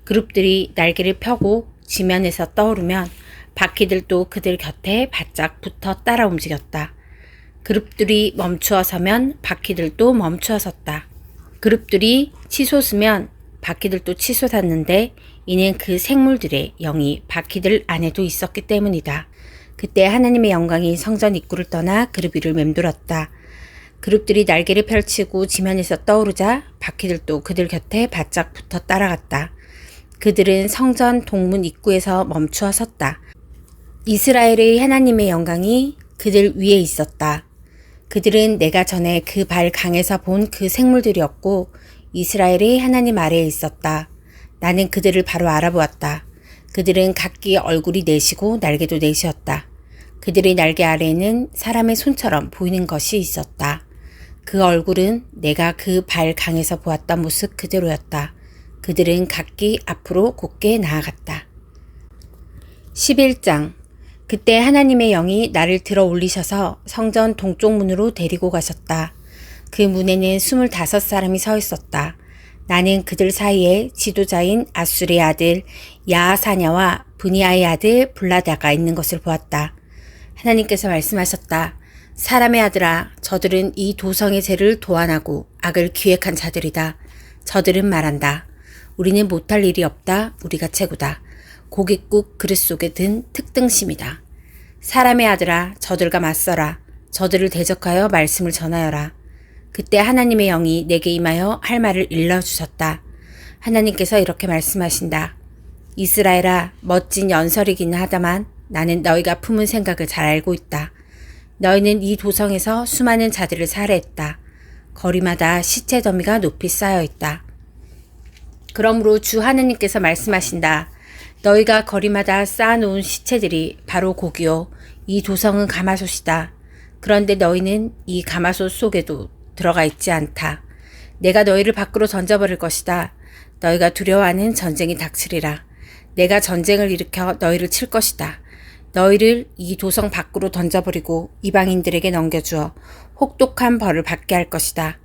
그룹들이 날개를 펴고 지면에서 떠오르면 바퀴들도 그들 곁에 바짝 붙어 따라 움직였다. 그룹들이 멈추어 서면 바퀴들도 멈추어 섰다. 그룹들이 치솟으면 바퀴들도 치솟았는데 이는 그 생물들의 영이 바퀴들 안에도 있었기 때문이다. 그때 하나님의 영광이 성전 입구를 떠나 그룹 위를 맴돌았다. 그룹들이 날개를 펼치고 지면에서 떠오르자 바퀴들도 그들 곁에 바짝 붙어 따라갔다. 그들은 성전 동문 입구에서 멈추어 섰다. 이스라엘의 하나님의 영광이 그들 위에 있었다. 그들은 내가 전에 그 발 강에서 본 그 생물들이었고 이스라엘의 하나님 아래에 있었다. 나는 그들을 바로 알아보았다. 그들은 각기 얼굴이 넷이고 날개도 넷이었다. 그들의 날개 아래에는 사람의 손처럼 보이는 것이 있었다. 그 얼굴은 내가 그 발 강에서 보았던 모습 그대로였다. 그들은 각기 앞으로 곧게 나아갔다. 11장. 그때 하나님의 영이 나를 들어 올리셔서 성전 동쪽 문으로 데리고 가셨다. 그 문에는 25사람이 서 있었다. 나는 그들 사이에 지도자인 아술의 아들 야하사냐와 브니아의 아들 블라다가 있는 것을 보았다. 하나님께서 말씀하셨다. 사람의 아들아, 저들은 이 도성의 죄를 도안하고 악을 기획한 자들이다. 저들은 말한다. 우리는 못할 일이 없다. 우리가 최고다. 고깃국 그릇 속에 든 특등심이다. 사람의 아들아, 저들과 맞서라. 저들을 대적하여 말씀을 전하여라. 그때 하나님의 영이 내게 임하여 할 말을 일러주셨다. 하나님께서 이렇게 말씀하신다. 이스라엘아, 멋진 연설이기는 하다만 나는 너희가 품은 생각을 잘 알고 있다. 너희는 이 도성에서 수많은 자들을 살해했다. 거리마다 시체 더미가 높이 쌓여 있다. 그러므로 주 하나님께서 말씀하신다. 너희가 거리마다 쌓아놓은 시체들이 바로 고기요. 이 도성은 가마솥이다. 그런데 너희는 이 가마솥 속에도 들어가 있지 않다. 내가 너희를 밖으로 던져버릴 것이다. 너희가 두려워하는 전쟁이 닥치리라. 내가 전쟁을 일으켜 너희를 칠 것이다. 너희를 이 도성 밖으로 던져버리고 이방인들에게 넘겨주어 혹독한 벌을 받게 할 것이다.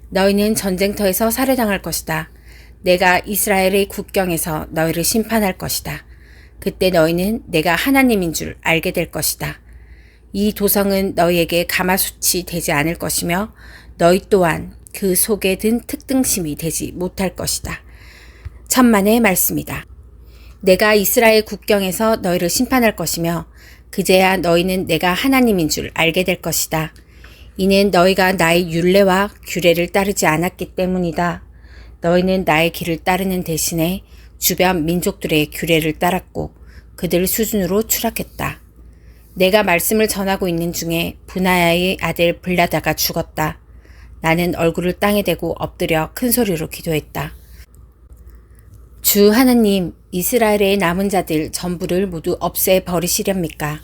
너희는 전쟁터에서 살해당할 것이다. 내가 이스라엘의 국경에서 너희를 심판할 것이다. 그때 너희는 내가 하나님인 줄 알게 될 것이다. 이 도성은 너희에게 가마솥이 되지 않을 것이며 너희 또한 그 속에 든 특등심이 되지 못할 것이다. 천만의 말씀이다. 내가 이스라엘 국경에서 너희를 심판할 것이며 그제야 너희는 내가 하나님인 줄 알게 될 것이다. 이는 너희가 나의 율례와 규례를 따르지 않았기 때문이다. 너희는 나의 길을 따르는 대신에 주변 민족들의 규례를 따랐고 그들 수준으로 추락했다. 내가 말씀을 전하고 있는 중에 브나야의 아들 블라다가 죽었다. 나는 얼굴을 땅에 대고 엎드려 큰 소리로 기도했다. 주 하나님, 이스라엘의 남은 자들 전부를 모두 없애버리시렵니까?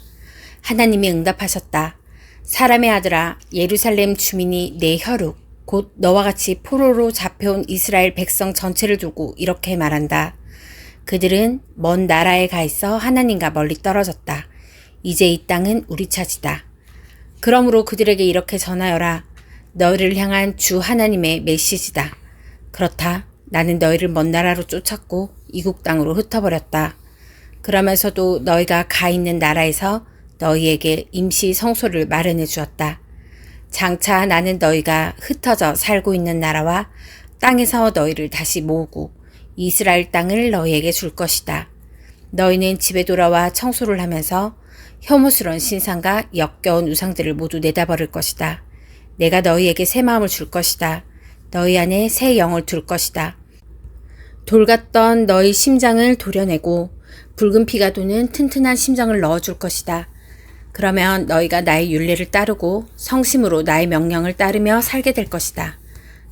하나님이 응답하셨다. 사람의 아들아, 예루살렘 주민이 내 혈육, 곧 너와 같이 포로로 잡혀온 이스라엘 백성 전체를 두고 이렇게 말한다. 그들은 먼 나라에 가 있어 하나님과 멀리 떨어졌다. 이제 이 땅은 우리 차지다. 그러므로 그들에게 이렇게 전하여라. 너희를 향한 주 하나님의 메시지다. 그렇다. 나는 너희를 먼 나라로 쫓았고 이국 땅으로 흩어버렸다. 그러면서도 너희가 가 있는 나라에서 너희에게 임시 성소를 마련해 주었다. 장차 나는 너희가 흩어져 살고 있는 나라와 땅에서 너희를 다시 모으고 이스라엘 땅을 너희에게 줄 것이다. 너희는 집에 돌아와 청소를 하면서 혐오스러운 신상과 역겨운 우상들을 모두 내다버릴 것이다. 내가 너희에게 새 마음을 줄 것이다. 너희 안에 새 영을 둘 것이다. 돌같던 너희 심장을 도려내고 붉은 피가 도는 튼튼한 심장을 넣어줄 것이다. 그러면 너희가 나의 율례를 따르고 성심으로 나의 명령을 따르며 살게 될 것이다.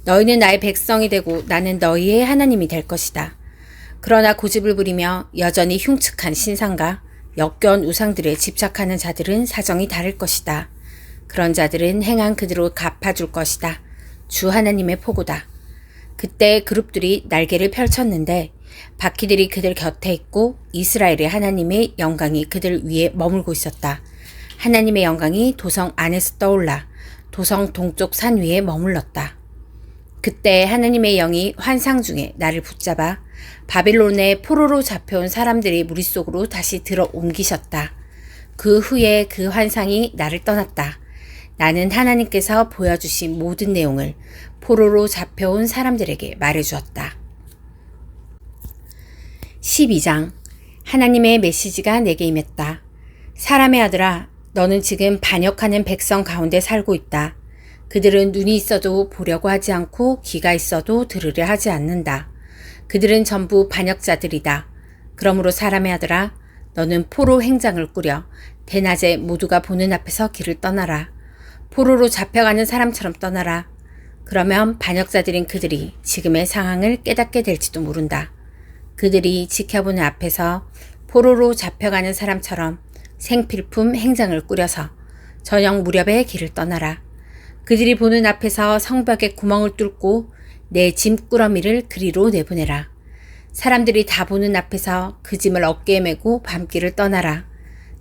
너희는 나의 백성이 되고 나는 너희의 하나님이 될 것이다. 그러나 고집을 부리며 여전히 흉측한 신상과 역겨운 우상들에 집착하는 자들은 사정이 다를 것이다. 그런 자들은 행한 그대로 갚아줄 것이다. 주 하나님의 포고다. 그때 그룹들이 날개를 펼쳤는데 바퀴들이 그들 곁에 있고 이스라엘의 하나님의 영광이 그들 위에 머물고 있었다. 하나님의 영광이 도성 안에서 떠올라 도성 동쪽 산 위에 머물렀다. 그때 하나님의 영이 환상 중에 나를 붙잡아 바빌론의 포로로 잡혀온 사람들의 무리 속으로 다시 들어 옮기셨다. 그 후에 그 환상이 나를 떠났다. 나는 하나님께서 보여주신 모든 내용을 포로로 잡혀온 사람들에게 말해주었다. 12장. 하나님의 메시지가 내게 임했다. 사람의 아들아, 너는 지금 반역하는 백성 가운데 살고 있다. 그들은 눈이 있어도 보려고 하지 않고 귀가 있어도 들으려 하지 않는다. 그들은 전부 반역자들이다. 그러므로 사람의 아들아, 너는 포로 행장을 꾸려 대낮에 모두가 보는 앞에서 길을 떠나라. 포로로 잡혀가는 사람처럼 떠나라. 그러면 반역자들인 그들이 지금의 상황을 깨닫게 될지도 모른다. 그들이 지켜보는 앞에서 포로로 잡혀가는 사람처럼 생필품 행장을 꾸려서 저녁 무렵에 길을 떠나라. 그들이 보는 앞에서 성벽에 구멍을 뚫고 내 짐꾸러미를 그리로 내보내라. 사람들이 다 보는 앞에서 그 짐을 어깨에 메고 밤길을 떠나라.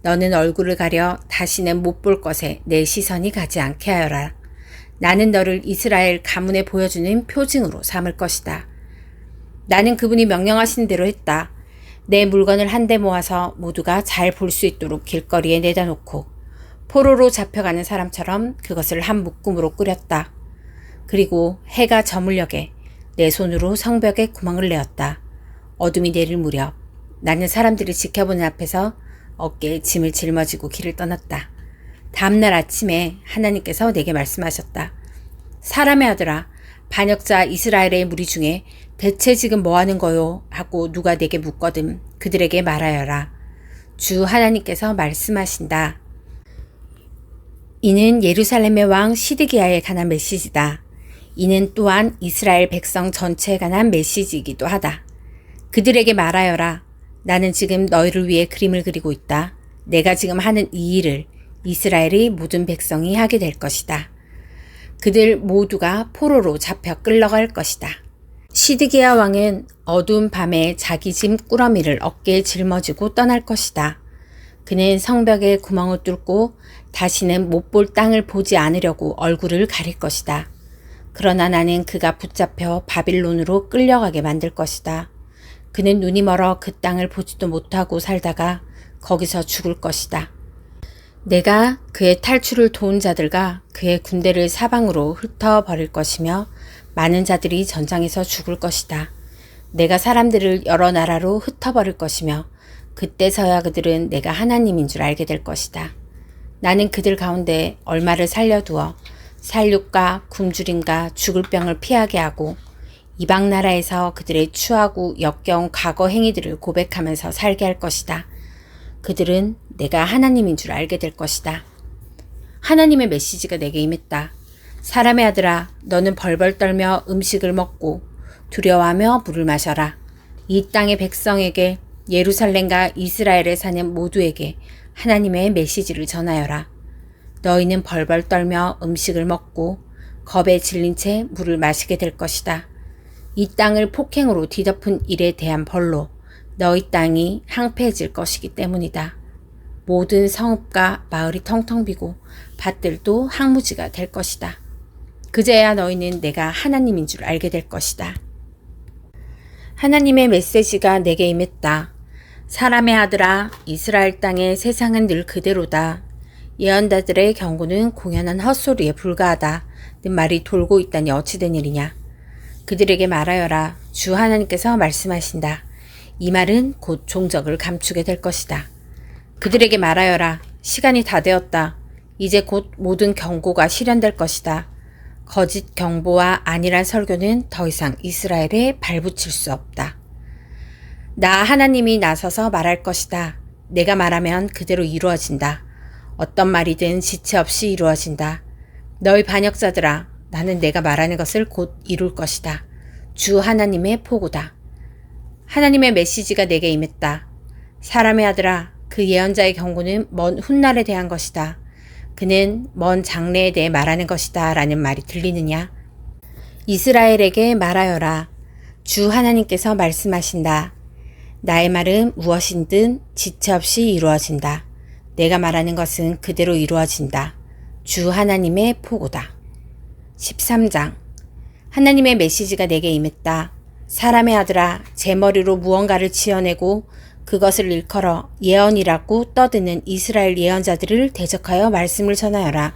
너는 얼굴을 가려 다시는 못 볼 것에 내 시선이 가지 않게 하여라. 나는 너를 이스라엘 가문에 보여주는 표징으로 삼을 것이다. 나는 그분이 명령하신 대로 했다. 내 물건을 한데 모아서 모두가 잘 볼 수 있도록 길거리에 내다 놓고 포로로 잡혀가는 사람처럼 그것을 한 묶음으로 꾸렸다. 그리고 해가 저물녘에 내 손으로 성벽에 구멍을 내었다. 어둠이 내릴 무렵 나는 사람들이 지켜보는 앞에서 어깨에 짐을 짊어지고 길을 떠났다. 다음날 아침에 하나님께서 내게 말씀하셨다. 사람의 아들아, 반역자 이스라엘의 무리 중에 대체 지금 뭐하는 거요? 하고 누가 내게 묻거든 그들에게 말하여라. 주 하나님께서 말씀하신다. 이는 예루살렘의 왕 시드기야에 관한 메시지다. 이는 또한 이스라엘 백성 전체에 관한 메시지이기도 하다. 그들에게 말하여라. 나는 지금 너희를 위해 그림을 그리고 있다. 내가 지금 하는 이 일을 이스라엘의 모든 백성이 하게 될 것이다. 그들 모두가 포로로 잡혀 끌려갈 것이다. 시드기야 왕은 어두운 밤에 자기 짐 꾸러미를 어깨에 짊어지고 떠날 것이다. 그는 성벽에 구멍을 뚫고 다시는 못 볼 땅을 보지 않으려고 얼굴을 가릴 것이다. 그러나 나는 그가 붙잡혀 바빌론으로 끌려가게 만들 것이다. 그는 눈이 멀어 그 땅을 보지도 못하고 살다가 거기서 죽을 것이다. 내가 그의 탈출을 도운 자들과 그의 군대를 사방으로 흩어버릴 것이며 많은 자들이 전장에서 죽을 것이다. 내가 사람들을 여러 나라로 흩어버릴 것이며 그때서야 그들은 내가 하나님인 줄 알게 될 것이다. 나는 그들 가운데 얼마를 살려두어 살육과 굶주림과 죽을 병을 피하게 하고 이방 나라에서 그들의 추하고 역겨운 과거 행위들을 고백하면서 살게 할 것이다. 그들은 내가 하나님인 줄 알게 될 것이다. 하나님의 메시지가 내게 임했다. 사람의 아들아, 너는 벌벌 떨며 음식을 먹고 두려워하며 물을 마셔라. 이 땅의 백성에게 예루살렘과 이스라엘에 사는 모두에게 하나님의 메시지를 전하여라. 너희는 벌벌 떨며 음식을 먹고 겁에 질린 채 물을 마시게 될 것이다. 이 땅을 폭행으로 뒤덮은 일에 대한 벌로 너희 땅이 황폐해질 것이기 때문이다. 모든 성읍과 마을이 텅텅 비고 밭들도 황무지가 될 것이다. 그제야 너희는 내가 하나님인 줄 알게 될 것이다. 하나님의 메시지가 내게 임했다. 사람의 아들아, 이스라엘 땅의 세상은 늘 그대로다. 예언자들의 경고는 공연한 헛소리에 불과하다. 는 말이 돌고 있다니 어찌된 일이냐. 그들에게 말하여라. 주 하나님께서 말씀하신다. 이 말은 곧 종적을 감추게 될 것이다. 그들에게 말하여라. 시간이 다 되었다. 이제 곧 모든 경고가 실현될 것이다. 거짓 경보와 안일한 설교는 더 이상 이스라엘에 발붙일 수 없다. 나 하나님이 나서서 말할 것이다. 내가 말하면 그대로 이루어진다. 어떤 말이든 지체 없이 이루어진다. 너희 반역자들아, 나는 내가 말하는 것을 곧 이룰 것이다. 주 하나님의 포고다. 하나님의 메시지가 내게 임했다. 사람의 아들아, 그 예언자의 경고는 먼 훗날에 대한 것이다. 그는 먼 장래에 대해 말하는 것이다 라는 말이 들리느냐? 이스라엘에게 말하여라. 주 하나님께서 말씀하신다. 나의 말은 무엇이든 지체 없이 이루어진다. 내가 말하는 것은 그대로 이루어진다. 주 하나님의 포고다. 13장. 하나님의 메시지가 내게 임했다. 사람의 아들아, 제 머리로 무언가를 지어내고 그것을 일컬어 예언이라고 떠드는 이스라엘 예언자들을 대적하여 말씀을 전하여라.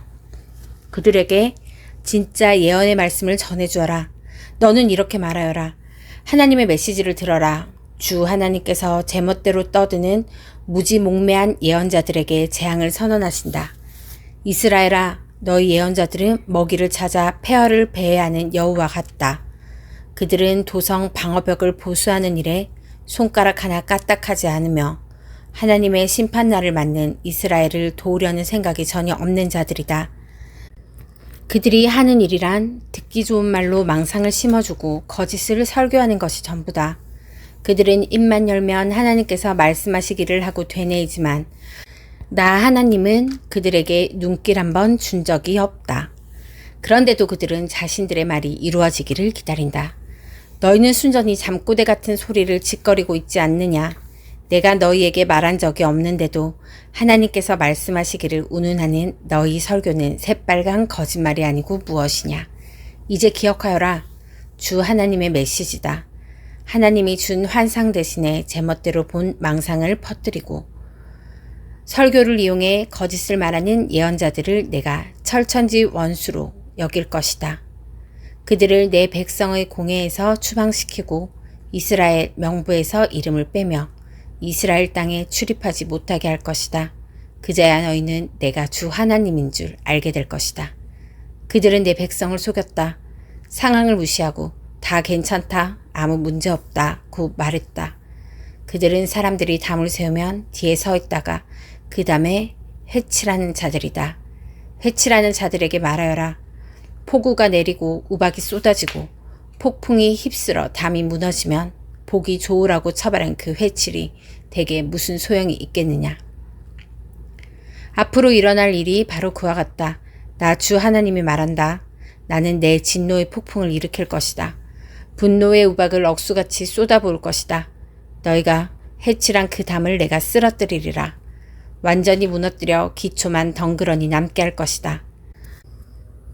그들에게 진짜 예언의 말씀을 전해주어라. 너는 이렇게 말하여라. 하나님의 메시지를 들어라. 주 하나님께서 제멋대로 떠드는 무지몽매한 예언자들에게 재앙을 선언하신다. 이스라엘아, 너희 예언자들은 먹이를 찾아 폐허를 배회하는 여우와 같다. 그들은 도성 방어벽을 보수하는 일에 손가락 하나 까딱하지 않으며 하나님의 심판날을 맞는 이스라엘을 도우려는 생각이 전혀 없는 자들이다. 그들이 하는 일이란 듣기 좋은 말로 망상을 심어주고 거짓을 설교하는 것이 전부다. 그들은 입만 열면 하나님께서 말씀하시기를 하고 되뇌이지만 나 하나님은 그들에게 눈길 한번 준 적이 없다. 그런데도 그들은 자신들의 말이 이루어지기를 기다린다. 너희는 순전히 잠꼬대 같은 소리를 짓거리고 있지 않느냐. 내가 너희에게 말한 적이 없는데도 하나님께서 말씀하시기를 운운하는 너희 설교는 새빨간 거짓말이 아니고 무엇이냐. 이제 기억하여라. 주 하나님의 메시지다. 하나님이 준 환상 대신에 제멋대로 본 망상을 퍼뜨리고 설교를 이용해 거짓을 말하는 예언자들을 내가 철천지 원수로 여길 것이다. 그들을 내 백성의 공회에서 추방시키고 이스라엘 명부에서 이름을 빼며 이스라엘 땅에 출입하지 못하게 할 것이다. 그제야 너희는 내가 주 하나님인 줄 알게 될 것이다. 그들은 내 백성을 속였다. 상황을 무시하고 다 괜찮다, 아무 문제 없다 고 말했다. 그들은 사람들이 담을 세우면 뒤에 서 있다가 그 다음에 회칠하는 자들이다. 회칠하는 자들에게 말하여라. 폭우가 내리고 우박이 쏟아지고 폭풍이 휩쓸어 담이 무너지면 보기 좋으라고 처발한 그 회칠이 대개 무슨 소용이 있겠느냐. 앞으로 일어날 일이 바로 그와 같다. 나 주 하나님이 말한다. 나는 내 진노의 폭풍을 일으킬 것이다. 분노의 우박을 억수같이 쏟아부을 것이다. 너희가 해칠한 그 담을 내가 쓰러뜨리리라. 완전히 무너뜨려 기초만 덩그러니 남게 할 것이다.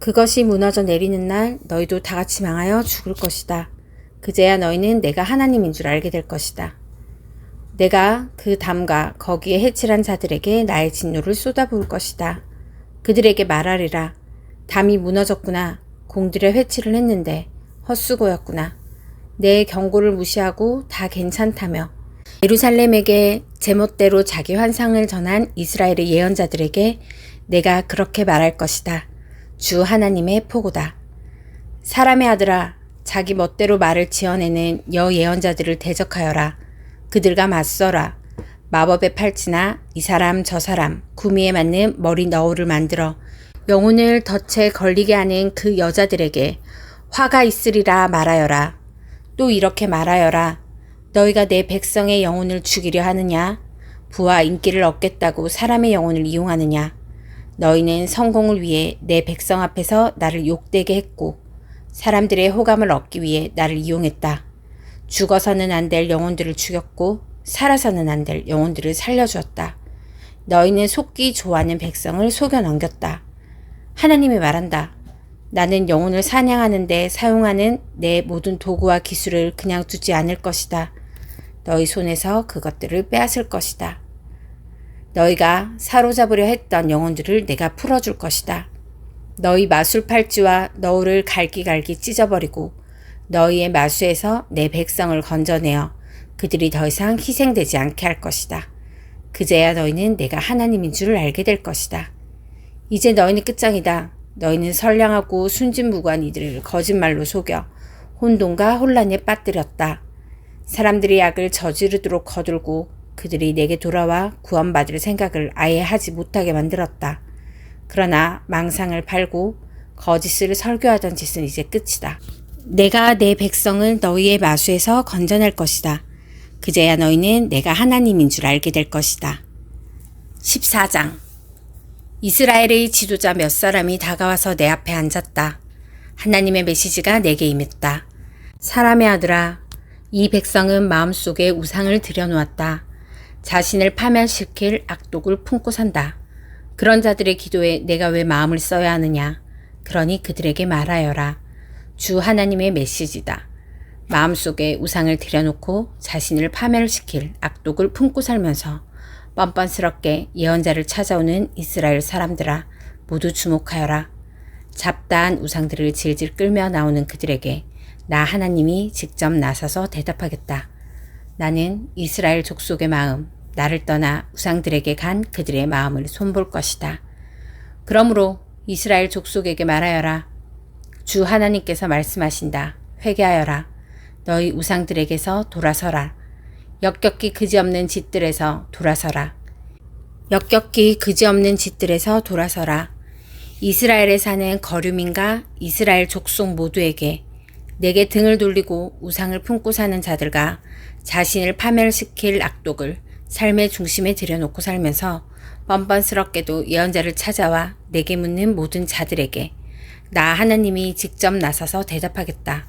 그것이 무너져 내리는 날 너희도 다 같이 망하여 죽을 것이다. 그제야 너희는 내가 하나님인 줄 알게 될 것이다. 내가 그 담과 거기에 해칠한 자들에게 나의 진노를 쏟아부을 것이다. 그들에게 말하리라. 담이 무너졌구나. 공들여 회칠을 했는데 헛수고였구나. 내 경고를 무시하고 다 괜찮다며 예루살렘에게 제멋대로 자기 환상을 전한 이스라엘의 예언자들에게 내가 그렇게 말할 것이다. 주 하나님의 포고다. 사람의 아들아, 자기 멋대로 말을 지어내는 여예언자들을 대적하여라. 그들과 맞서라. 마법의 팔찌나 이 사람 저 사람 구미에 맞는 머리 너울을 만들어 영혼을 덫에 걸리게 하는 그 여자들에게 화가 있으리라 말하여라. 또 이렇게 말하여라. 너희가 내 백성의 영혼을 죽이려 하느냐? 부와 인기를 얻겠다고 사람의 영혼을 이용하느냐? 너희는 성공을 위해 내 백성 앞에서 나를 욕되게 했고 사람들의 호감을 얻기 위해 나를 이용했다. 죽어서는 안 될 영혼들을 죽였고 살아서는 안 될 영혼들을 살려주었다. 너희는 속기 좋아하는 백성을 속여 넘겼다. 하나님이 말한다. 나는 영혼을 사냥하는 데 사용하는 내 모든 도구와 기술을 그냥 두지 않을 것이다. 너희 손에서 그것들을 빼앗을 것이다. 너희가 사로잡으려 했던 영혼들을 내가 풀어줄 것이다. 너희 마술 팔찌와 너울을 갈기갈기 찢어버리고 너희의 마수에서 내 백성을 건져내어 그들이 더 이상 희생되지 않게 할 것이다. 그제야 너희는 내가 하나님인 줄을 알게 될 것이다. 이제 너희는 끝장이다. 너희는 선량하고 순진무구한 이들을 거짓말로 속여 혼돈과 혼란에 빠뜨렸다. 사람들이 악을 저지르도록 거들고 그들이 내게 돌아와 구원받을 생각을 아예 하지 못하게 만들었다. 그러나 망상을 팔고 거짓을 설교하던 짓은 이제 끝이다. 내가 내 백성을 너희의 마수에서 건져낼 것이다. 그제야 너희는 내가 하나님인 줄 알게 될 것이다. 14장. 이스라엘의 지도자 몇 사람이 다가와서 내 앞에 앉았다. 하나님의 메시지가 내게 임했다. 사람의 아들아, 이 백성은 마음속에 우상을 들여놓았다. 자신을 파멸시킬 악독을 품고 산다. 그런 자들의 기도에 내가 왜 마음을 써야 하느냐. 그러니 그들에게 말하여라. 주 하나님의 메시지다. 마음속에 우상을 들여놓고 자신을 파멸시킬 악독을 품고 살면서 뻔뻔스럽게 예언자를 찾아오는 이스라엘 사람들아, 모두 주목하여라. 잡다한 우상들을 질질 끌며 나오는 그들에게 나 하나님이 직접 나서서 대답하겠다. 나는 이스라엘 족속의 마음, 나를 떠나 우상들에게 간 그들의 마음을 손볼 것이다. 그러므로 이스라엘 족속에게 말하여라. 주 하나님께서 말씀하신다. 회개하여라. 너희 우상들에게서 돌아서라. 역겹기 그지없는 짓들에서 돌아서라. 역겹기 그지없는 짓들에서 돌아서라. 이스라엘에 사는 거류민과 이스라엘 족속 모두에게 내게 등을 돌리고 우상을 품고 사는 자들과 자신을 파멸시킬 악독을 삶의 중심에 들여놓고 살면서 뻔뻔스럽게도 예언자를 찾아와 내게 묻는 모든 자들에게 나 하나님이 직접 나서서 대답하겠다.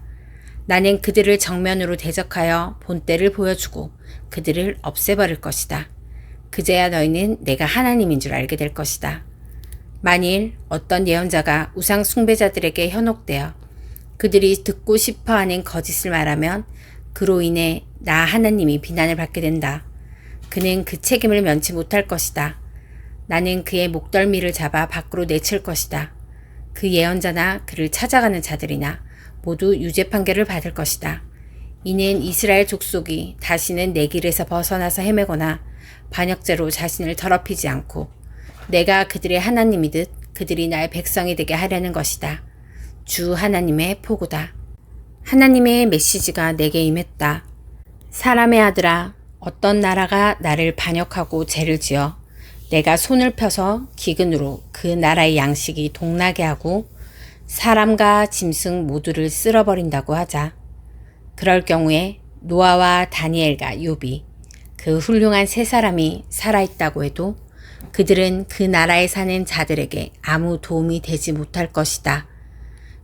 나는 그들을 정면으로 대적하여 본때를 보여주고 그들을 없애버릴 것이다. 그제야 너희는 내가 하나님인 줄 알게 될 것이다. 만일 어떤 예언자가 우상 숭배자들에게 현혹되어 그들이 듣고 싶어하는 거짓을 말하면 그로 인해 나 하나님이 비난을 받게 된다. 그는 그 책임을 면치 못할 것이다. 나는 그의 목덜미를 잡아 밖으로 내칠 것이다. 그 예언자나 그를 찾아가는 자들이나 모두 유죄 판결을 받을 것이다. 이는 이스라엘 족속이 다시는 내 길에서 벗어나서 헤매거나 반역죄로 자신을 더럽히지 않고 내가 그들의 하나님이듯 그들이 나의 백성이 되게 하려는 것이다. 주 하나님의 포고다. 하나님의 메시지가 내게 임했다. 사람의 아들아, 어떤 나라가 나를 반역하고 죄를 지어 내가 손을 펴서 기근으로 그 나라의 양식이 동나게 하고 사람과 짐승 모두를 쓸어버린다고 하자. 그럴 경우에 노아와 다니엘과 욥이 그 훌륭한 세 사람이 살아있다고 해도 그들은 그 나라에 사는 자들에게 아무 도움이 되지 못할 것이다.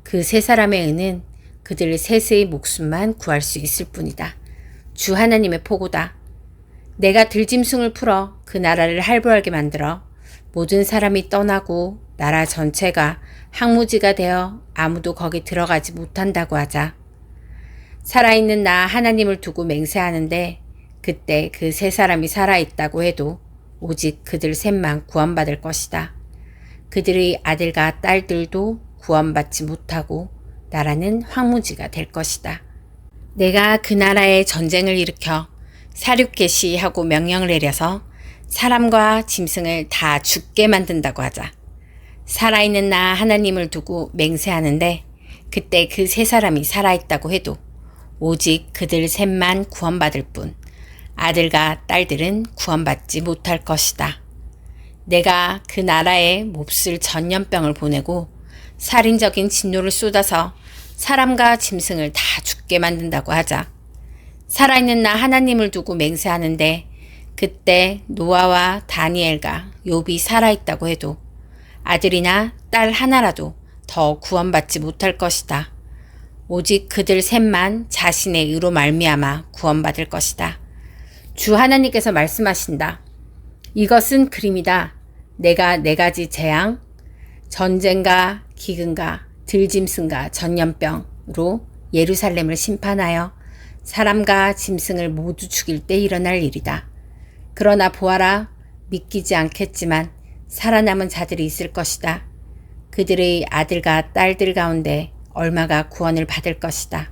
그 세 사람의 은은 그들 셋의 목숨만 구할 수 있을 뿐이다. 주 하나님의 포고다. 내가 들짐승을 풀어 그 나라를 할보하게 만들어 모든 사람이 떠나고 나라 전체가 항무지가 되어 아무도 거기 들어가지 못한다고 하자. 살아있는 나 하나님을 두고 맹세하는데 그때 그 세 사람이 살아있다고 해도 오직 그들 셋만 구원받을 것이다. 그들의 아들과 딸들도 구원받지 못하고 나라는 황무지가 될 것이다. 내가 그 나라에 전쟁을 일으켜 사륙개시하고 명령을 내려서 사람과 짐승을 다 죽게 만든다고 하자. 살아있는 나 하나님을 두고 맹세하는데 그때 그 세 사람이 살아있다고 해도 오직 그들 셋만 구원받을 뿐 아들과 딸들은 구원받지 못할 것이다. 내가 그 나라에 몹쓸 전염병을 보내고 살인적인 진노를 쏟아서 사람과 짐승을 다 죽게 만든다고 하자. 살아있는 나 하나님을 두고 맹세하는데 그때 노아와 다니엘과 욥이 살아있다고 해도 아들이나 딸 하나라도 더 구원받지 못할 것이다. 오직 그들 셋만 자신의 의로 말미암아 구원받을 것이다. 주 하나님께서 말씀하신다. 이것은 그림이다. 내가 4가지 재앙, 전쟁과 기근과 들짐승과 전염병으로 예루살렘을 심판하여 사람과 짐승을 모두 죽일 때 일어날 일이다. 그러나 보아라, 믿기지 않겠지만 살아남은 자들이 있을 것이다. 그들의 아들과 딸들 가운데 얼마가 구원을 받을 것이다.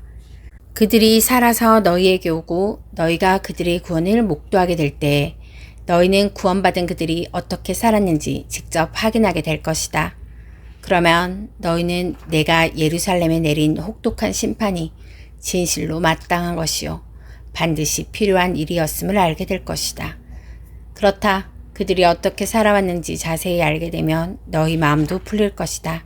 그들이 살아서 너희에게 오고 너희가 그들의 구원을 목도하게 될 때 너희는 구원받은 그들이 어떻게 살았는지 직접 확인하게 될 것이다. 그러면 너희는 내가 예루살렘에 내린 혹독한 심판이 진실로 마땅한 것이요 반드시 필요한 일이었음을 알게 될 것이다. 그렇다. 그들이 어떻게 살아왔는지 자세히 알게 되면 너희 마음도 풀릴 것이다.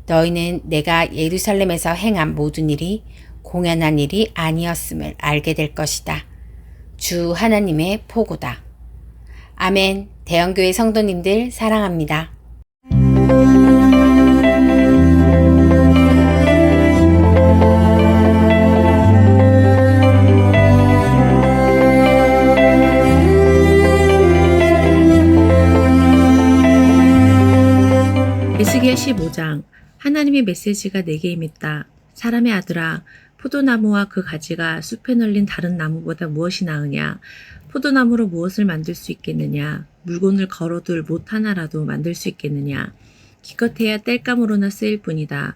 너희는 내가 예루살렘에서 행한 모든 일이 공연한 일이 아니었음을 알게 될 것이다. 주 하나님의 포고다. 아멘. 대형교회 성도님들 사랑합니다. 에스겔 15장. 하나님의 메시지가 내게 임했다. 사람의 아들아, 포도나무와 그 가지가 숲에 널린 다른 나무보다 무엇이 나으냐? 포도나무로 무엇을 만들 수 있겠느냐? 물건을 걸어둘 못 하나라도 만들 수 있겠느냐? 기껏해야 땔감으로나 쓰일 뿐이다.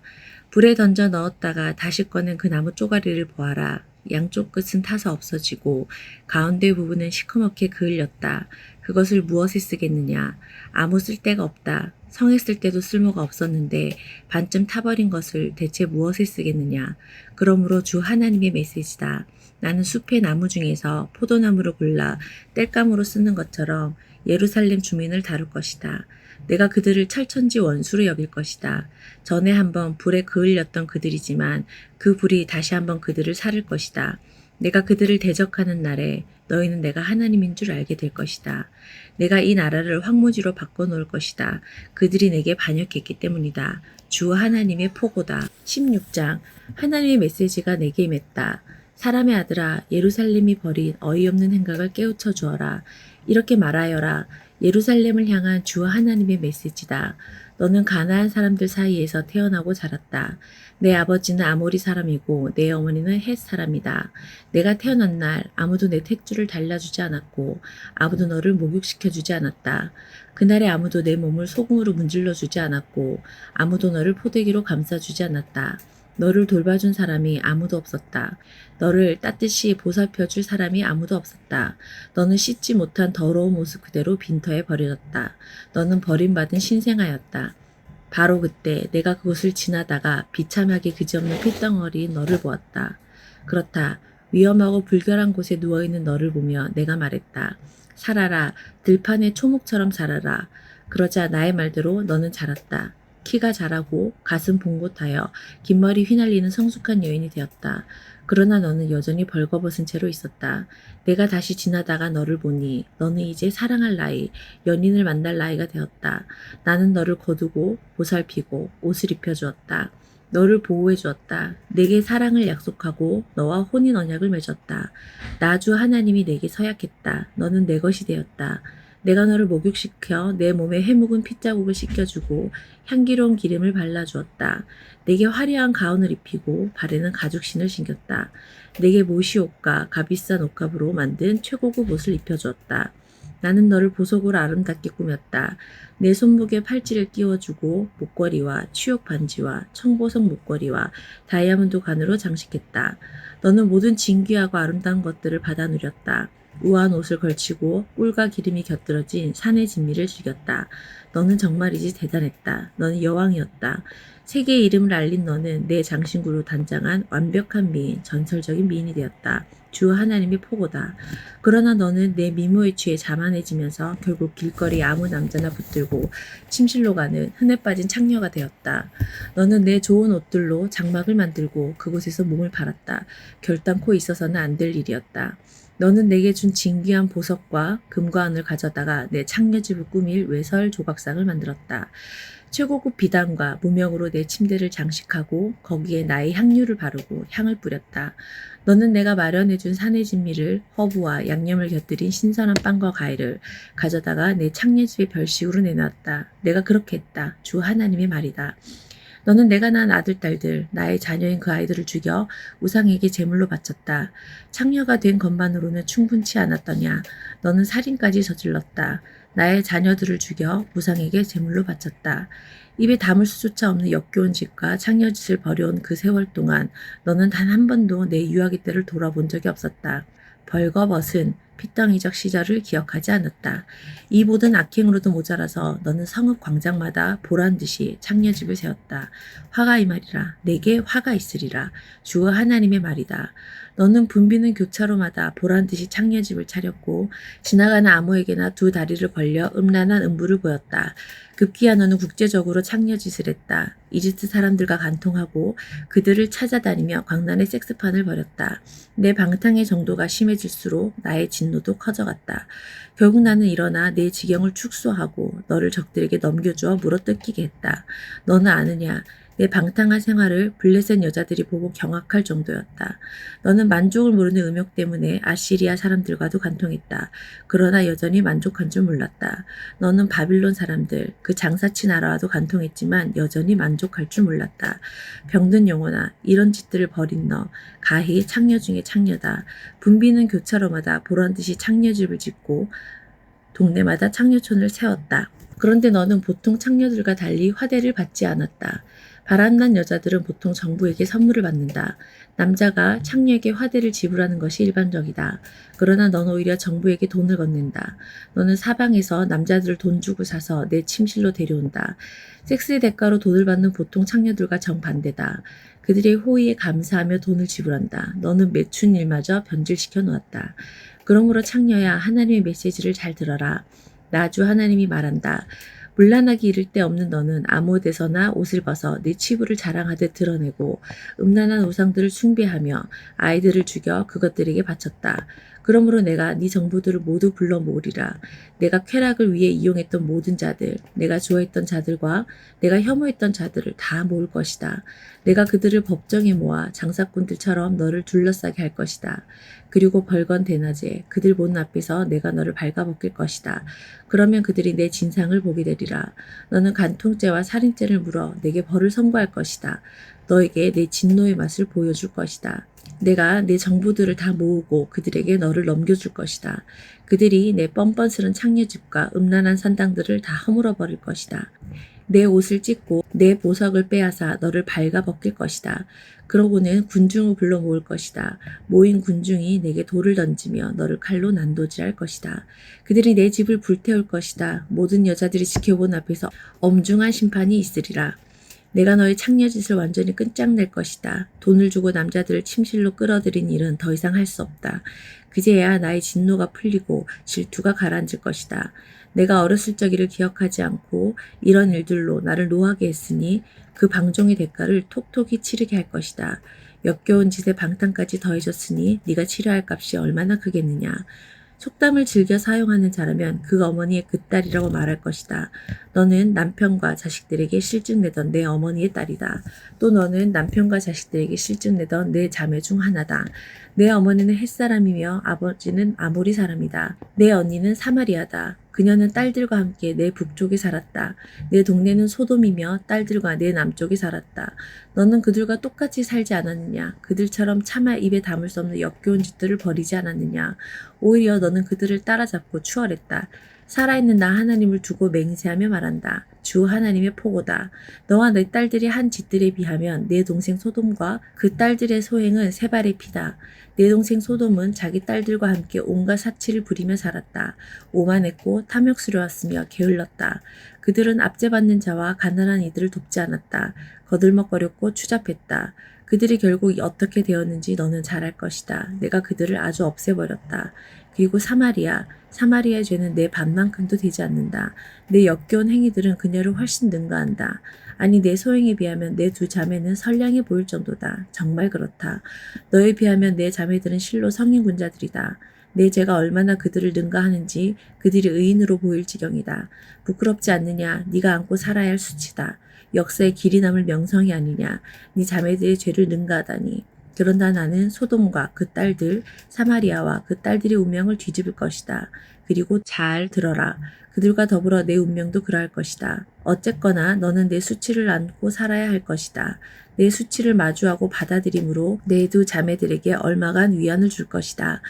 불에 던져 넣었다가 다시 꺼낸 그 나무 쪼가리를 보아라. 양쪽 끝은 타서 없어지고 가운데 부분은 시커멓게 그을렸다. 그것을 무엇에 쓰겠느냐? 아무 쓸데가 없다. 성했을 때도 쓸모가 없었는데 반쯤 타버린 것을 대체 무엇에 쓰겠느냐? 그러므로 주 하나님의 메시지다. 나는 숲의 나무 중에서 포도나무를 골라 땔감으로 쓰는 것처럼 예루살렘 주민을 다룰 것이다. 내가 그들을 철천지 원수로 여길 것이다. 전에 한번 불에 그을렸던 그들이지만 그 불이 다시 한번 그들을 살을 것이다. 내가 그들을 대적하는 날에 너희는 내가 하나님인 줄 알게 될 것이다. 내가 이 나라를 황무지로 바꿔놓을 것이다. 그들이 내게 반역했기 때문이다. 주 하나님의 포고다. 16장. 하나님의 메시지가 내게 임했다. 사람의 아들아, 예루살렘이 벌인 어이없는 행각을 깨우쳐 주어라. 이렇게 말하여라. 예루살렘을 향한 주 하나님의 메시지다. 너는 가나안 사람들 사이에서 태어나고 자랐다. 내 아버지는 아모리 사람이고 내 어머니는 헷 사람이다. 내가 태어난 날 아무도 내 탯줄을 달라주지 않았고 아무도 너를 목욕시켜주지 않았다. 그날에 아무도 내 몸을 소금으로 문질러주지 않았고 아무도 너를 포대기로 감싸주지 않았다. 너를 돌봐준 사람이 아무도 없었다. 너를 따뜻이 보살펴줄 사람이 아무도 없었다. 너는 씻지 못한 더러운 모습 그대로 빈터에 버려졌다. 너는 버림받은 신생아였다. 바로 그때 내가 그곳을 지나다가 비참하게 그지없는 핏덩어리인 너를 보았다. 그렇다. 위험하고 불결한 곳에 누워있는 너를 보며 내가 말했다. 살아라. 들판의 초목처럼 자라라. 그러자 나의 말대로 너는 자랐다. 키가 자라고 가슴 봉곳하여 긴 머리 휘날리는 성숙한 여인이 되었다. 그러나 너는 여전히 벌거벗은 채로 있었다. 내가 다시 지나다가 너를 보니 너는 이제 사랑할 나이, 연인을 만날 나이가 되었다. 나는 너를 거두고 보살피고 옷을 입혀주었다. 너를 보호해 주었다. 내게 사랑을 약속하고 너와 혼인 언약을 맺었다. 나 주 하나님이 내게 서약했다. 너는 내 것이 되었다. 내가 너를 목욕시켜 내 몸에 해묵은 핏자국을 씻겨주고 향기로운 기름을 발라주었다. 내게 화려한 가운을 입히고 발에는 가죽신을 신겼다. 내게 모시옷과 값비싼 옷값으로 만든 최고급 옷을 입혀주었다. 나는 너를 보석으로 아름답게 꾸몄다. 내 손목에 팔찌를 끼워주고 목걸이와 취욕 반지와 청보석 목걸이와 다이아몬드 관으로 장식했다. 너는 모든 진귀하고 아름다운 것들을 받아 누렸다. 우아한 옷을 걸치고 꿀과 기름이 곁들여진 산의 진미를 즐겼다. 너는 정말이지 대단했다. 너는 여왕이었다. 세계의 이름을 알린 너는 내 장신구로 단장한 완벽한 미인, 전설적인 미인이 되었다. 주 하나님의 포고다. 그러나 너는 내 미모에 취해 자만해지면서 결국 길거리 아무 남자나 붙들고 침실로 가는 흔해 빠진 창녀가 되었다. 너는 내 좋은 옷들로 장막을 만들고 그곳에서 몸을 팔았다. 결단코 있어서는 안 될 일이었다. 너는 내게 준 진귀한 보석과 금과 은을 가져다가 내 창녀집을 꾸밀 외설 조각 옥상을 만들었다. 최고급 비단과 무명으로 내 침대를 장식하고 거기에 나의 향유를 바르고 향을 뿌렸다. 너는 내가 마련해준 산의 진미를 허브와 양념을 곁들인 신선한 빵과 과일을 가져다가 내 창녀집의 별식으로 내놨다. 내가 그렇게 했다. 주 하나님의 말이다. 너는 내가 낳은 아들, 딸들, 나의 자녀인 그 아이들을 죽여 우상에게 제물로 바쳤다. 창녀가 된 것만으로는 충분치 않았더냐. 너는 살인까지 저질렀다. 나의 자녀들을 죽여 우상에게 제물로 바쳤다. 입에 담을 수조차 없는 역겨운 짓과 창녀짓을 벌여온 그 세월 동안 너는 단 한 번도 내 유아기 때를 돌아본 적이 없었다. 벌거벗은 피덩이적 시절을 기억하지 않았다. 이 모든 악행으로도 모자라서 너는 성읍 광장마다 보란듯이 창녀집을 세웠다. 화가 이 말이라. 내게 화가 있으리라. 주 하나님의 말이다. 너는 붐비는 교차로마다 보란듯이 창녀집을 차렸고 지나가는 아무에게나 두 다리를 벌려 음란한 음부를 보였다. 급기야 너는 국제적으로 창녀짓을 했다. 이집트 사람들과 간통하고 그들을 찾아다니며 광란의 섹스판을 벌였다. 내 방탕의 정도가 심해질수록 나의 진노도 커져갔다. 결국 나는 일어나 내 지경을 축소하고 너를 적들에게 넘겨주어 물어뜯기게 했다. 너는 아느냐? 내 방탕한 생활을 블레셋 여자들이 보고 경악할 정도였다. 너는 만족을 모르는 음욕 때문에 아시리아 사람들과도 간통했다. 그러나 여전히 만족한 줄 몰랐다. 너는 바빌론 사람들, 그 장사치 나라와도 간통했지만 여전히 만족할 줄 몰랐다. 병든 영혼아, 이런 짓들을 벌인 너, 가히 창녀 중에 창녀다. 붐비는 교차로마다 보란듯이 창녀집을 짓고 동네마다 창녀촌을 세웠다. 그런데 너는 보통 창녀들과 달리 화대를 받지 않았다. 바람난 여자들은 보통 정부에게 선물을 받는다. 남자가 창녀에게 화대를 지불하는 것이 일반적이다. 그러나 너는 오히려 정부에게 돈을 건넨다. 너는 사방에서 남자들을 돈 주고 사서 내 침실로 데려온다. 섹스의 대가로 돈을 받는 보통 창녀들과 정반대다. 그들의 호의에 감사하며 돈을 지불한다. 너는 매춘 일마저 변질시켜 놓았다. 그러므로 창녀야, 하나님의 메시지를 잘 들어라. 나 주 하나님이 말한다. 물란하기 이를 데 없는 너는 아무 데서나 옷을 벗어 네 치부를 자랑하듯 드러내고 음란한 우상들을 숭배하며 아이들을 죽여 그것들에게 바쳤다. 그러므로 내가 네 정부들을 모두 불러 모으리라. 내가 쾌락을 위해 이용했던 모든 자들, 내가 좋아했던 자들과 내가 혐오했던 자들을 다 모을 것이다. 내가 그들을 법정에 모아 장사꾼들처럼 너를 둘러싸게 할 것이다. 그리고 벌건 대낮에 그들 보는 앞에서 내가 너를 발가벗길 것이다. 그러면 그들이 내 진상을 보게 되리라. 너는 간통죄와 살인죄를 물어 내게 벌을 선고할 것이다. 너에게 내 진노의 맛을 보여줄 것이다. 내가 내 정부들을 다 모으고 그들에게 너를 넘겨줄 것이다. 그들이 내 뻔뻔스런 창녀집과 음란한 산당들을 다 허물어 버릴 것이다. 내 옷을 찢고 내 보석을 빼앗아 너를 발가벗길 것이다. 그러고는 군중을 불러 모을 것이다. 모인 군중이 내게 돌을 던지며 너를 칼로 난도질할 것이다. 그들이 내 집을 불태울 것이다. 모든 여자들이 지켜본 앞에서 엄중한 심판이 있으리라. 내가 너의 창녀짓을 완전히 끝장낼 것이다. 돈을 주고 남자들을 침실로 끌어들인 일은 더 이상 할 수 없다. 그제야 나의 진노가 풀리고 질투가 가라앉을 것이다. 내가 어렸을 적이를 기억하지 않고 이런 일들로 나를 노하게 했으니 그 방종의 대가를 톡톡히 치르게 할 것이다. 역겨운 짓에 방탕까지 더해졌으니 네가 치료할 값이 얼마나 크겠느냐. 속담을 즐겨 사용하는 자라면 그 어머니의 그 딸이라고 말할 것이다. 너는 남편과 자식들에게 실증내던 내 어머니의 딸이다. 또 너는 남편과 자식들에게 실증내던 내 자매 중 하나다. 내 어머니는 햇사람이며 아버지는 아모리 사람이다. 내 언니는 사마리아다. 그녀는 딸들과 함께 내 북쪽에 살았다. 내 동네는 소돔이며 딸들과 내 남쪽에 살았다. 너는 그들과 똑같이 살지 않았느냐? 그들처럼 차마 입에 담을 수 없는 역겨운 짓들을 벌이지 않았느냐? 오히려 너는 그들을 따라잡고 추월했다. 살아있는 나 하나님을 두고 맹세하며 말한다. 주 하나님의 포고다. 너와 내 딸들이 한 짓들에 비하면 내 동생 소돔과 그 딸들의 소행은 세 발의 피다. 내 동생 소돔은 자기 딸들과 함께 온갖 사치를 부리며 살았다. 오만했고 탐욕스러웠으며 게을렀다. 그들은 압제받는 자와 가난한 이들을 돕지 않았다. 거들먹거렸고 추잡했다. 그들이 결국 어떻게 되었는지 너는 잘 알 것이다. 내가 그들을 아주 없애버렸다. 그리고 사마리아의 죄는 내 반만큼도 되지 않는다. 내 역겨운 행위들은 그녀를 훨씬 능가한다. 아니 내 소행에 비하면 내 두 자매는 선량해 보일 정도다. 정말 그렇다. 너에 비하면 내 자매들은 실로 성인 군자들이다. 내 죄가 얼마나 그들을 능가하는지 그들이 의인으로 보일 지경이다. 부끄럽지 않느냐? 네가 안고 살아야 할 수치다. 역사에 길이 남을 명성이 아니냐? 네 자매들의 죄를 능가하다니. 그런다 나는 소돔과 그 딸들, 사마리아와 그 딸들의 운명을 뒤집을 것이다. 그리고 잘 들어라. 그들과 더불어 내 운명도 그러할 것이다. 어쨌거나 너는 내 수치를 안고 살아야 할 것이다. 내 수치를 마주하고 받아들임으로 내 두 자매들에게 얼마간 위안을 줄 것이다.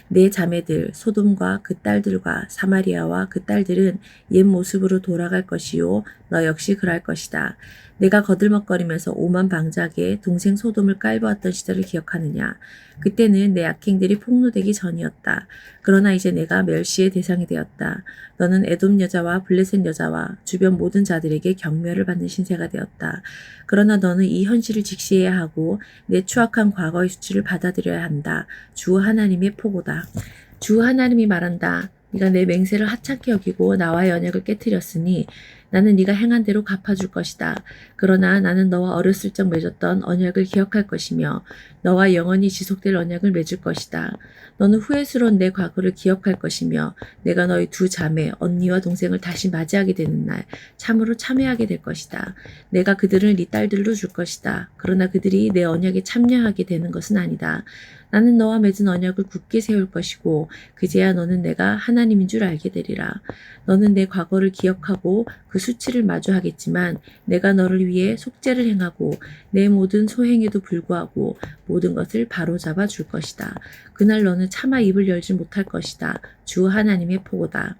내 자매들 소돔과 그 딸들과 사마리아와 그 딸들은 옛 모습으로 돌아갈 것이요 너 역시 그럴 것이다. 내가 거들먹거리면서 오만방자하게 동생 소돔을 깔보았던 시절을 기억하느냐. 그때는 내 악행들이 폭로되기 전이었다. 그러나 이제 내가 멸시의 대상이 되었다. 너는 에돔 여자와 블레셋 여자와 주변 모든 자들에게 경멸을 받는 신세가 되었다. 그러나 너는 이 현실을 직시해야 하고 내 추악한 과거의 수치를 받아들여야 한다. 주 하나님의 포고다. 주 하나님이 말한다. 네가 내 맹세를 하찮게 여기고 나와의 언약을 깨뜨렸으니 나는 네가 행한 대로 갚아줄 것이다. 그러나 나는 너와 어렸을 적 맺었던 언약을 기억할 것이며 너와 영원히 지속될 언약을 맺을 것이다. 너는 후회스러운 내 과거를 기억할 것이며 내가 너희 두 자매, 언니와 동생을 다시 맞이하게 되는 날 참으로 참회하게 될 것이다. 내가 그들을 네 딸들로 줄 것이다. 그러나 그들이 내 언약에 참여하게 되는 것은 아니다. 나는 너와 맺은 언약을 굳게 세울 것이고 그제야 너는 내가 하나님인 줄 알게 되리라. 너는 내 과거를 기억하고 그 수치를 마주하겠지만 내가 너를 위해 속죄를 행하고 내 모든 소행에도 불구하고 모든 것을 바로잡아 줄 것이다. 그날 너는 차마 입을 열지 못할 것이다. 주 하나님의 포고다.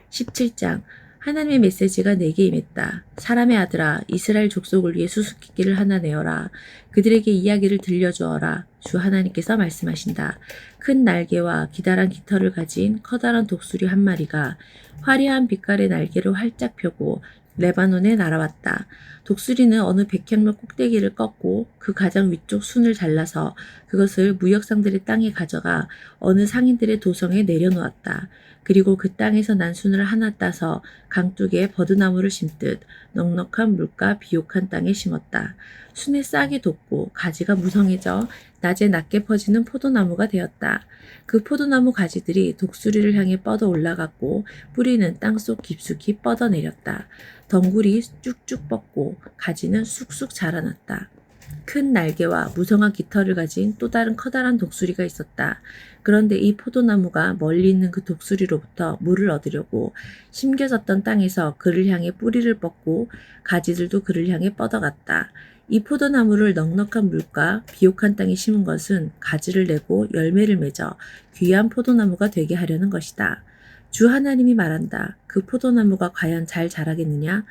17장 하나님의 메시지가 내게 임했다. 사람의 아들아, 이스라엘 족속을 위해 수수께끼를 하나 내어라. 그들에게 이야기를 들려주어라. 주 하나님께서 말씀하신다. 큰 날개와 기다란 깃털을 가진 커다란 독수리 한 마리가 화려한 빛깔의 날개를 활짝 펴고 레바논에 날아왔다. 독수리는 어느 백향로 꼭대기를 꺾고 그 가장 위쪽 순을 잘라서 그것을 무역상들의 땅에 가져가 어느 상인들의 도성에 내려놓았다. 그리고 그 땅에서 난 순을 하나 따서 강둑에 버드나무를 심듯 넉넉한 물가 비옥한 땅에 심었다. 순의 싹이 돋고 가지가 무성해져 낮에 낮게 퍼지는 포도나무가 되었다. 그 포도나무 가지들이 독수리를 향해 뻗어 올라갔고 뿌리는 땅속 깊숙이 뻗어내렸다. 덩굴이 쭉쭉 뻗고 가지는 쑥쑥 자라났다. 큰 날개와 무성한 깃털을 가진 또 다른 커다란 독수리가 있었다. 그런데 이 포도나무가 멀리 있는 그 독수리로부터 물을 얻으려고 심겨졌던 땅에서 그를 향해 뿌리를 뻗고 가지들도 그를 향해 뻗어갔다. 이 포도나무를 넉넉한 물과 비옥한 땅에 심은 것은 가지를 내고 열매를 맺어 귀한 포도나무가 되게 하려는 것이다. 주 하나님이 말한다. 그 포도나무가 과연 잘 자라겠느냐?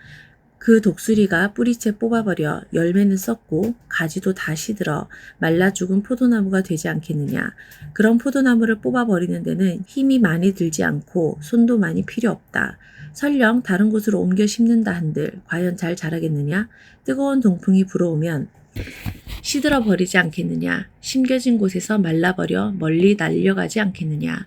그 독수리가 뿌리채 뽑아버려 열매는 썩고 가지도 다 시들어 말라 죽은 포도나무가 되지 않겠느냐. 그런 포도나무를 뽑아버리는 데는 힘이 많이 들지 않고 손도 많이 필요 없다. 설령 다른 곳으로 옮겨 심는다 한들 과연 잘 자라겠느냐. 뜨거운 동풍이 불어오면 시들어 버리지 않겠느냐. 심겨진 곳에서 말라버려 멀리 날려가지 않겠느냐.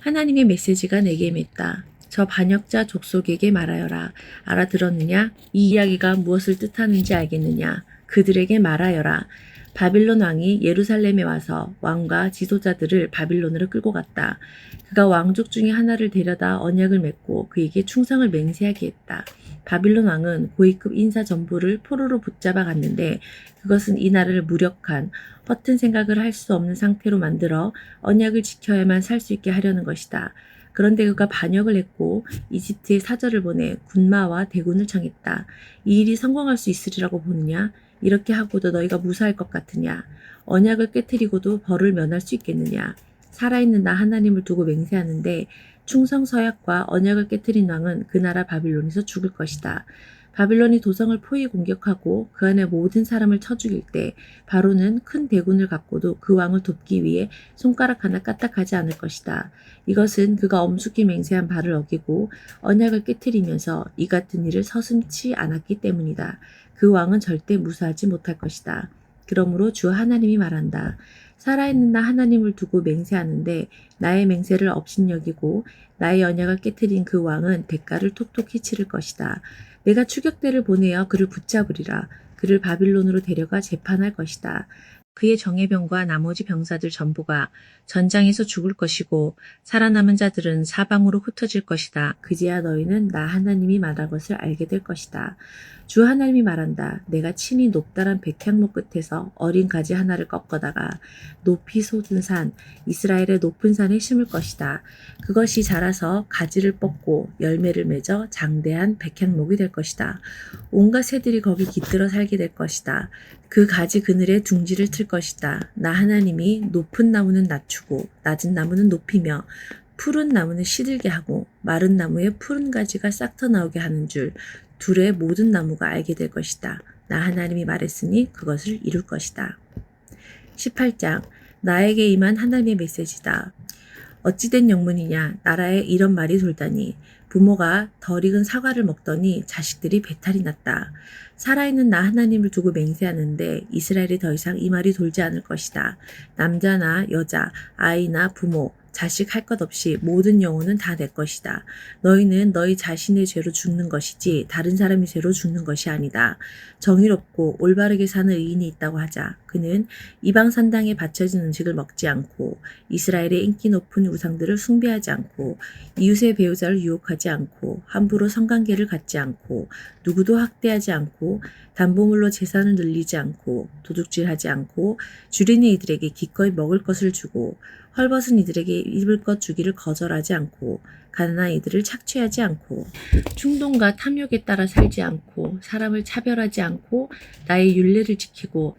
하나님의 메시지가 내게 임했다. 저 반역자 족속에게 말하여라. 알아들었느냐? 이 이야기가 무엇을 뜻하는지 알겠느냐? 그들에게 말하여라. 바빌론 왕이 예루살렘에 와서 왕과 지도자들을 바빌론으로 끌고 갔다. 그가 왕족 중에 하나를 데려다 언약을 맺고 그에게 충성을 맹세하게 했다. 바빌론 왕은 고위급 인사 전부를 포로로 붙잡아 갔는데 그것은 이 나라를 무력한 허튼 생각을 할 수 없는 상태로 만들어 언약을 지켜야만 살 수 있게 하려는 것이다. 그런데 그가 반역을 했고 이집트에 사절을 보내 군마와 대군을 청했다. 이 일이 성공할 수 있으리라고 보느냐? 이렇게 하고도 너희가 무사할 것 같으냐? 언약을 깨뜨리고도 벌을 면할 수 있겠느냐? 살아있는 나 하나님을 두고 맹세하는데 충성서약과 언약을 깨뜨린 왕은 그 나라 바빌론에서 죽을 것이다. 바빌론이 도성을 포위 공격하고 그 안에 모든 사람을 쳐 죽일 때 바로는 큰 대군을 갖고도 그 왕을 돕기 위해 손가락 하나 까딱하지 않을 것이다. 이것은 그가 엄숙히 맹세한 바를 어기고 언약을 깨뜨리면서 이 같은 일을 서슴지 않았기 때문이다. 그 왕은 절대 무사하지 못할 것이다. 그러므로 주 하나님이 말한다. 살아있는 나 하나님을 두고 맹세하는데 나의 맹세를 업신여기고 나의 언약을 깨뜨린 그 왕은 대가를 톡톡히 치를 것이다. 내가 추격대를 보내어 그를 붙잡으리라. 그를 바빌론으로 데려가 재판할 것이다. 그의 정예병과 나머지 병사들 전부가 전장에서 죽을 것이고 살아남은 자들은 사방으로 흩어질 것이다. 그제야 너희는 나 하나님이 말한 것을 알게 될 것이다. 주 하나님이 말한다. 내가 친히 높다란 백향목 끝에서 어린 가지 하나를 꺾어다가 높이 솟은 산, 이스라엘의 높은 산에 심을 것이다. 그것이 자라서 가지를 뻗고 열매를 맺어 장대한 백향목이 될 것이다. 온갖 새들이 거기 깃들어 살게 될 것이다. 그 가지 그늘에 둥지를 틀 것이다. 나 하나님이 높은 나무는 낮추고 낮은 나무는 높이며 푸른 나무는 시들게 하고 마른 나무에 푸른 가지가 싹 터나오게 하는 줄 둘의 모든 나무가 알게 될 것이다. 나 하나님이 말했으니 그것을 이룰 것이다. 18장 나에게 임한 하나님의 메시지다. 어찌된 영문이냐. 나라에 이런 말이 돌다니. 부모가 덜 익은 사과를 먹더니 자식들이 배탈이 났다. 살아있는 나 하나님을 두고 맹세하는데 이스라엘이 더 이상 이 말이 돌지 않을 것이다. 남자나 여자, 아이나 부모, 자식 할 것 없이 모든 영혼은 다 내 것이다. 너희는 너희 자신의 죄로 죽는 것이지 다른 사람의 죄로 죽는 것이 아니다. 정의롭고 올바르게 사는 의인이 있다고 하자. 그는 이방 산당에 바쳐진 음식을 먹지 않고 이스라엘의 인기 높은 우상들을 숭배하지 않고 이웃의 배우자를 유혹하지 않고 함부로 성관계를 갖지 않고 누구도 학대하지 않고 담보물로 재산을 늘리지 않고 도둑질하지 않고 주린이 이들에게 기꺼이 먹을 것을 주고 헐벗은 이들에게 입을 것 주기를 거절하지 않고 가난한 이들을 착취하지 않고 충동과 탐욕에 따라 살지 않고 사람을 차별하지 않고 나의 율례를 지키고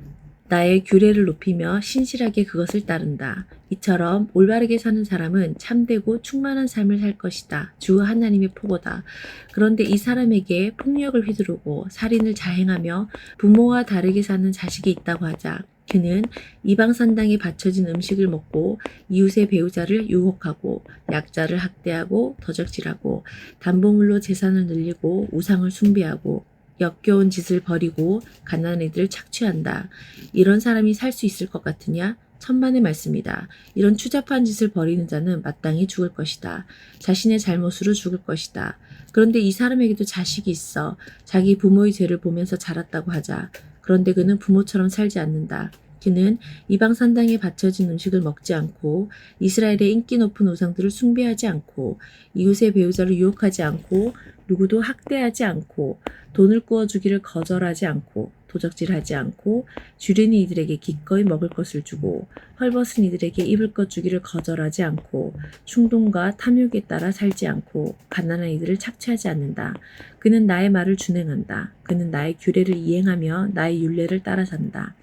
나의 규례를 높이며 신실하게 그것을 따른다. 이처럼 올바르게 사는 사람은 참되고 충만한 삶을 살 것이다. 주 하나님의 포고다. 그런데 이 사람에게 폭력을 휘두르고 살인을 자행하며 부모와 다르게 사는 자식이 있다고 하자. 그는 이방 산당에 바쳐진 음식을 먹고 이웃의 배우자를 유혹하고 약자를 학대하고 도적질하고 담보물로 재산을 늘리고 우상을 숭배하고 역겨운 짓을 벌이고 가난한 이들을 착취한다. 이런 사람이 살 수 있을 것 같으냐? 천만의 말씀이다. 이런 추잡한 짓을 벌이는 자는 마땅히 죽을 것이다. 자신의 잘못으로 죽을 것이다. 그런데 이 사람에게도 자식이 있어. 자기 부모의 죄를 보면서 자랐다고 하자. 그런데 그는 부모처럼 살지 않는다. 그는 이방 산당에 바쳐진 음식을 먹지 않고 이스라엘의 인기 높은 우상들을 숭배하지 않고 이웃의 배우자를 유혹하지 않고 누구도 학대하지 않고 돈을 구워주기를 거절하지 않고 도적질하지 않고 주린이 이들에게 기꺼이 먹을 것을 주고 헐벗은 이들에게 입을 것 주기를 거절하지 않고 충동과 탐욕에 따라 살지 않고 가난한 이들을 착취하지 않는다. 그는 나의 말을 준행한다. 그는 나의 규례를 이행하며 나의 율례를 따라 산다.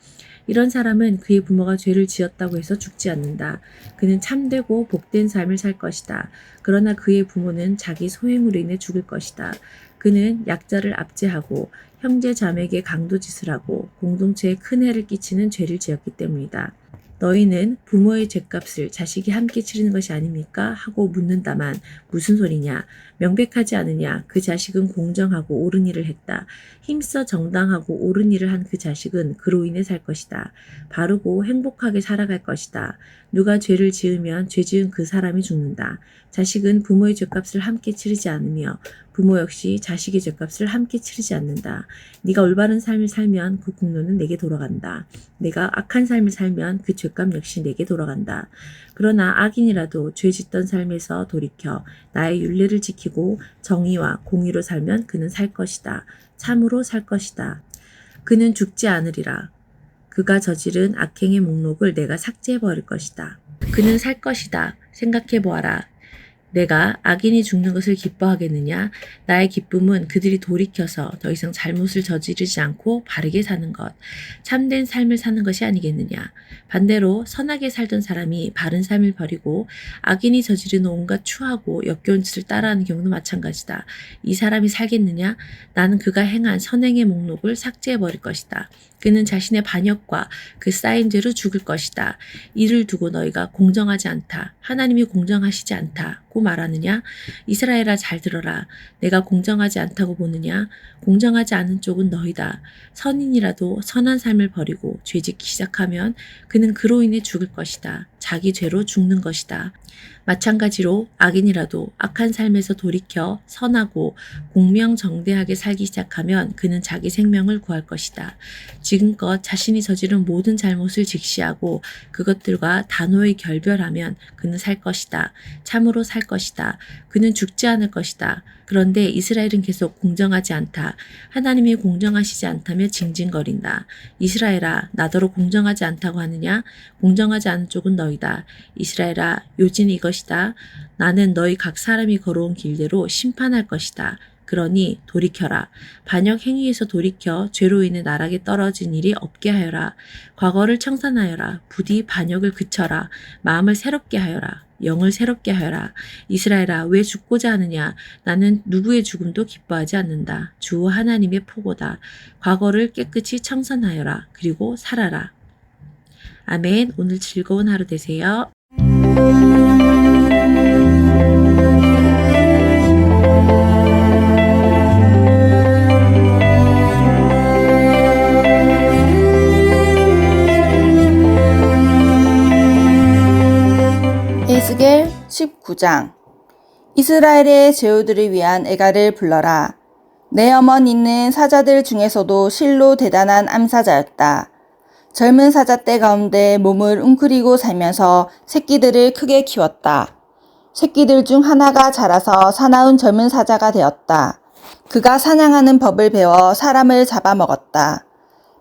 이런 사람은 그의 부모가 죄를 지었다고 해서 죽지 않는다. 그는 참되고 복된 삶을 살 것이다. 그러나 그의 부모는 자기 소행으로 인해 죽을 것이다. 그는 약자를 압제하고 형제 자매에게 강도짓을 하고 공동체에 큰 해를 끼치는 죄를 지었기 때문이다. 너희는 부모의 죗값을 자식이 함께 치르는 것이 아닙니까? 하고 묻는다만 무슨 소리냐? 명백하지 않으냐? 그 자식은 공정하고 옳은 일을 했다. 힘써 정당하고 옳은 일을 한 그 자식은 그로 인해 살 것이다. 바르고 행복하게 살아갈 것이다. 누가 죄를 지으면 죄 지은 그 사람이 죽는다. 자식은 부모의 죗값을 함께 치르지 않으며 부모 역시 자식의 죗값을 함께 치르지 않는다. 네가 올바른 삶을 살면 그 공로는 내게 돌아간다. 내가 악한 삶을 살면 그 죗값 역시 내게 돌아간다. 그러나 악인이라도 죄 짓던 삶에서 돌이켜 나의 율례를 지키고 정의와 공의로 살면 그는 살 것이다. 참으로 살 것이다. 그는 죽지 않으리라. 그가 저지른 악행의 목록을 내가 삭제해버릴 것이다. 그는 살 것이다. 생각해보아라. 내가 악인이 죽는 것을 기뻐하겠느냐? 나의 기쁨은 그들이 돌이켜서 더 이상 잘못을 저지르지 않고 바르게 사는 것, 참된 삶을 사는 것이 아니겠느냐? 반대로 선하게 살던 사람이 바른 삶을 버리고 악인이 저지르는 온갖 추하고 역겨운 짓을 따라하는 경우도 마찬가지다. 이 사람이 살겠느냐? 나는 그가 행한 선행의 목록을 삭제해버릴 것이다. 그는 자신의 반역과 그 쌓인 죄로 죽을 것이다. 이를 두고 너희가 공정하지 않다. 하나님이 공정하시지 않다고 말하느냐? 이스라엘아 잘 들어라. 내가 공정하지 않다고 보느냐? 공정하지 않은 쪽은 너희다. 선인이라도 선한 삶을 버리고 죄짓기 시작하면 그는 그로 인해 죽을 것이다. 자기 죄로 죽는 것이다. 마찬가지로 악인이라도 악한 삶에서 돌이켜 선하고 공명정대하게 살기 시작하면 그는 자기 생명을 구할 것이다. 지금껏 자신이 저지른 모든 잘못을 직시하고 그것들과 단호히 결별하면 그는 살 것이다. 참으로 살 것이다. 그는 죽지 않을 것이다. 그런데 이스라엘은 계속 공정하지 않다. 하나님이 공정하시지 않다며 징징거린다. 이스라엘아, 나더러 공정하지 않다고 하느냐? 공정하지 않은 쪽은 너희다. 이스라엘아, 요지는 이것이다. 나는 너희 각 사람이 걸어온 길대로 심판할 것이다. 그러니 돌이켜라. 반역 행위에서 돌이켜 죄로 인해 나락에 떨어진 일이 없게 하여라. 과거를 청산하여라. 부디 반역을 그쳐라. 마음을 새롭게 하여라. 영을 새롭게 하여라. 이스라엘아, 왜 죽고자 하느냐? 나는 누구의 죽음도 기뻐하지 않는다. 주 하나님의 포고다. 과거를 깨끗이 청산하여라. 그리고 살아라. 아멘. 오늘 즐거운 하루 되세요. 에스겔 19장. 이스라엘의 제후들을 위한 애가를 불러라. 내 어머니는 사자들 중에서도 실로 대단한 암사자였다. 젊은 사자 때 가운데 몸을 웅크리고 살면서 새끼들을 크게 키웠다. 새끼들 중 하나가 자라서 사나운 젊은 사자가 되었다. 그가 사냥하는 법을 배워 사람을 잡아먹었다.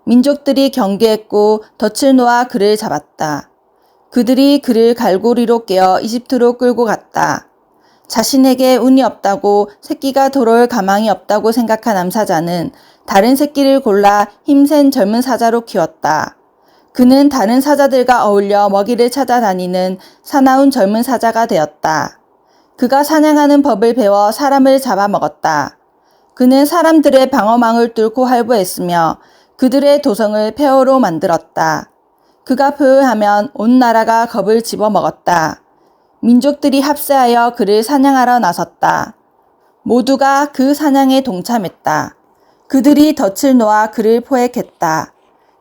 민족들이 경계했고 덫을 놓아 그를 잡았다. 그들이 그를 갈고리로 깨어 이집트로 끌고 갔다. 자신에게 운이 없다고 새끼가 돌아올 가망이 없다고 생각한 암사자는 다른 새끼를 골라 힘센 젊은 사자로 키웠다. 그는 다른 사자들과 어울려 먹이를 찾아다니는 사나운 젊은 사자가 되었다. 그가 사냥하는 법을 배워 사람을 잡아먹었다. 그는 사람들의 방어망을 뚫고 활보했으며 그들의 도성을 폐허로 만들었다. 그가 표효하면 온 나라가 겁을 집어먹었다. 민족들이 합세하여 그를 사냥하러 나섰다. 모두가 그 사냥에 동참했다. 그들이 덫을 놓아 그를 포획했다.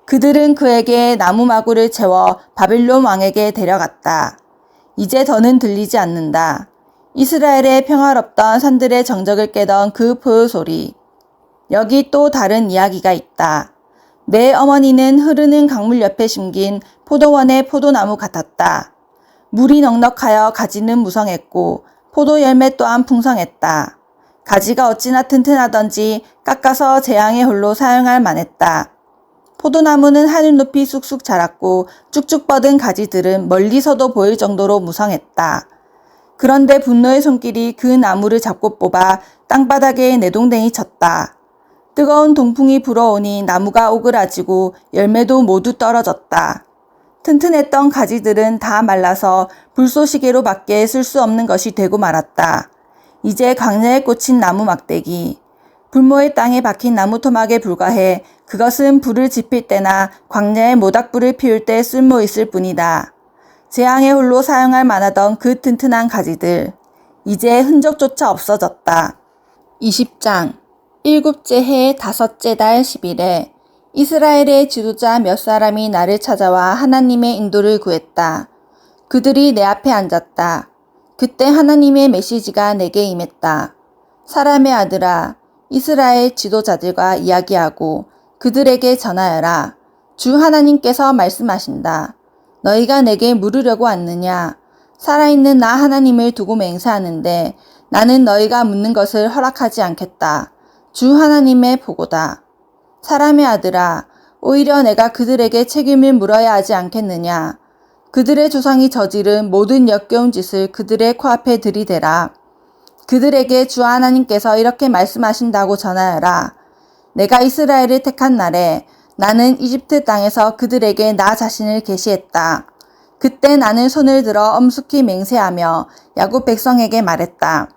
그들은 그에게 나무마구를 채워 바빌론 왕에게 데려갔다. 이제 더는 들리지 않는다. 이스라엘의 평화롭던 산들의 정적을 깨던 그 포효 소리. 여기 또 다른 이야기가 있다. 내 어머니는 흐르는 강물 옆에 심긴 포도원의 포도나무 같았다. 물이 넉넉하여 가지는 무성했고 포도 열매 또한 풍성했다. 가지가 어찌나 튼튼하던지 깎아서 제향의 홀로 사용할 만했다. 포도나무는 하늘 높이 쑥쑥 자랐고 쭉쭉 뻗은 가지들은 멀리서도 보일 정도로 무성했다. 그런데 분노의 손길이 그 나무를 잡고 뽑아 땅바닥에 내동댕이 쳤다. 뜨거운 동풍이 불어오니 나무가 오그라지고 열매도 모두 떨어졌다. 튼튼했던 가지들은 다 말라서 불쏘시개로 밖에 쓸 수 없는 것이 되고 말았다. 이제 광야에 꽂힌 나무 막대기. 불모의 땅에 박힌 나무 토막에 불과해 그것은 불을 지필 때나 광야에 모닥불을 피울 때 쓸모 있을 뿐이다. 제향의 홀로 사용할 만하던 그 튼튼한 가지들. 이제 흔적조차 없어졌다. 20장. 일곱째 해 다섯째 달 10일에 이스라엘의 지도자 몇 사람이 나를 찾아와 하나님의 인도를 구했다. 그들이 내 앞에 앉았다. 그때 하나님의 메시지가 내게 임했다. 사람의 아들아, 이스라엘 지도자들과 이야기하고 그들에게 전하여라. 주 하나님께서 말씀하신다. 너희가 내게 물으려고 왔느냐? 살아있는 나 하나님을 두고 맹세하는데 나는 너희가 묻는 것을 허락하지 않겠다. 주 하나님의 보고다. 사람의 아들아, 오히려 내가 그들에게 책임을 물어야 하지 않겠느냐? 그들의 조상이 저지른 모든 역겨운 짓을 그들의 코앞에 들이대라. 그들에게 주 하나님께서 이렇게 말씀하신다고 전하여라. 내가 이스라엘을 택한 날에 나는 이집트 땅에서 그들에게 나 자신을 계시했다. 그때 나는 손을 들어 엄숙히 맹세하며 야곱 백성에게 말했다.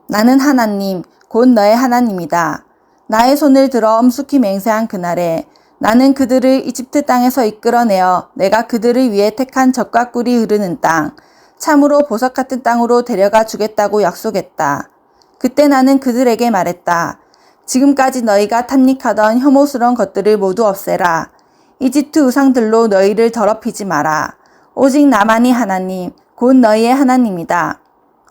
나는 하나님, 곧 너의 하나님이다. 나의 손을 들어 엄숙히 맹세한 그날에 나는 그들을 이집트 땅에서 이끌어내어 내가 그들을 위해 택한 젖과 꿀이 흐르는 땅, 참으로 보석 같은 땅으로 데려가 주겠다고 약속했다. 그때 나는 그들에게 말했다. 지금까지 너희가 탐닉하던 혐오스러운 것들을 모두 없애라. 이집트 우상들로 너희를 더럽히지 마라. 오직 나만이 하나님, 곧 너희의 하나님이다.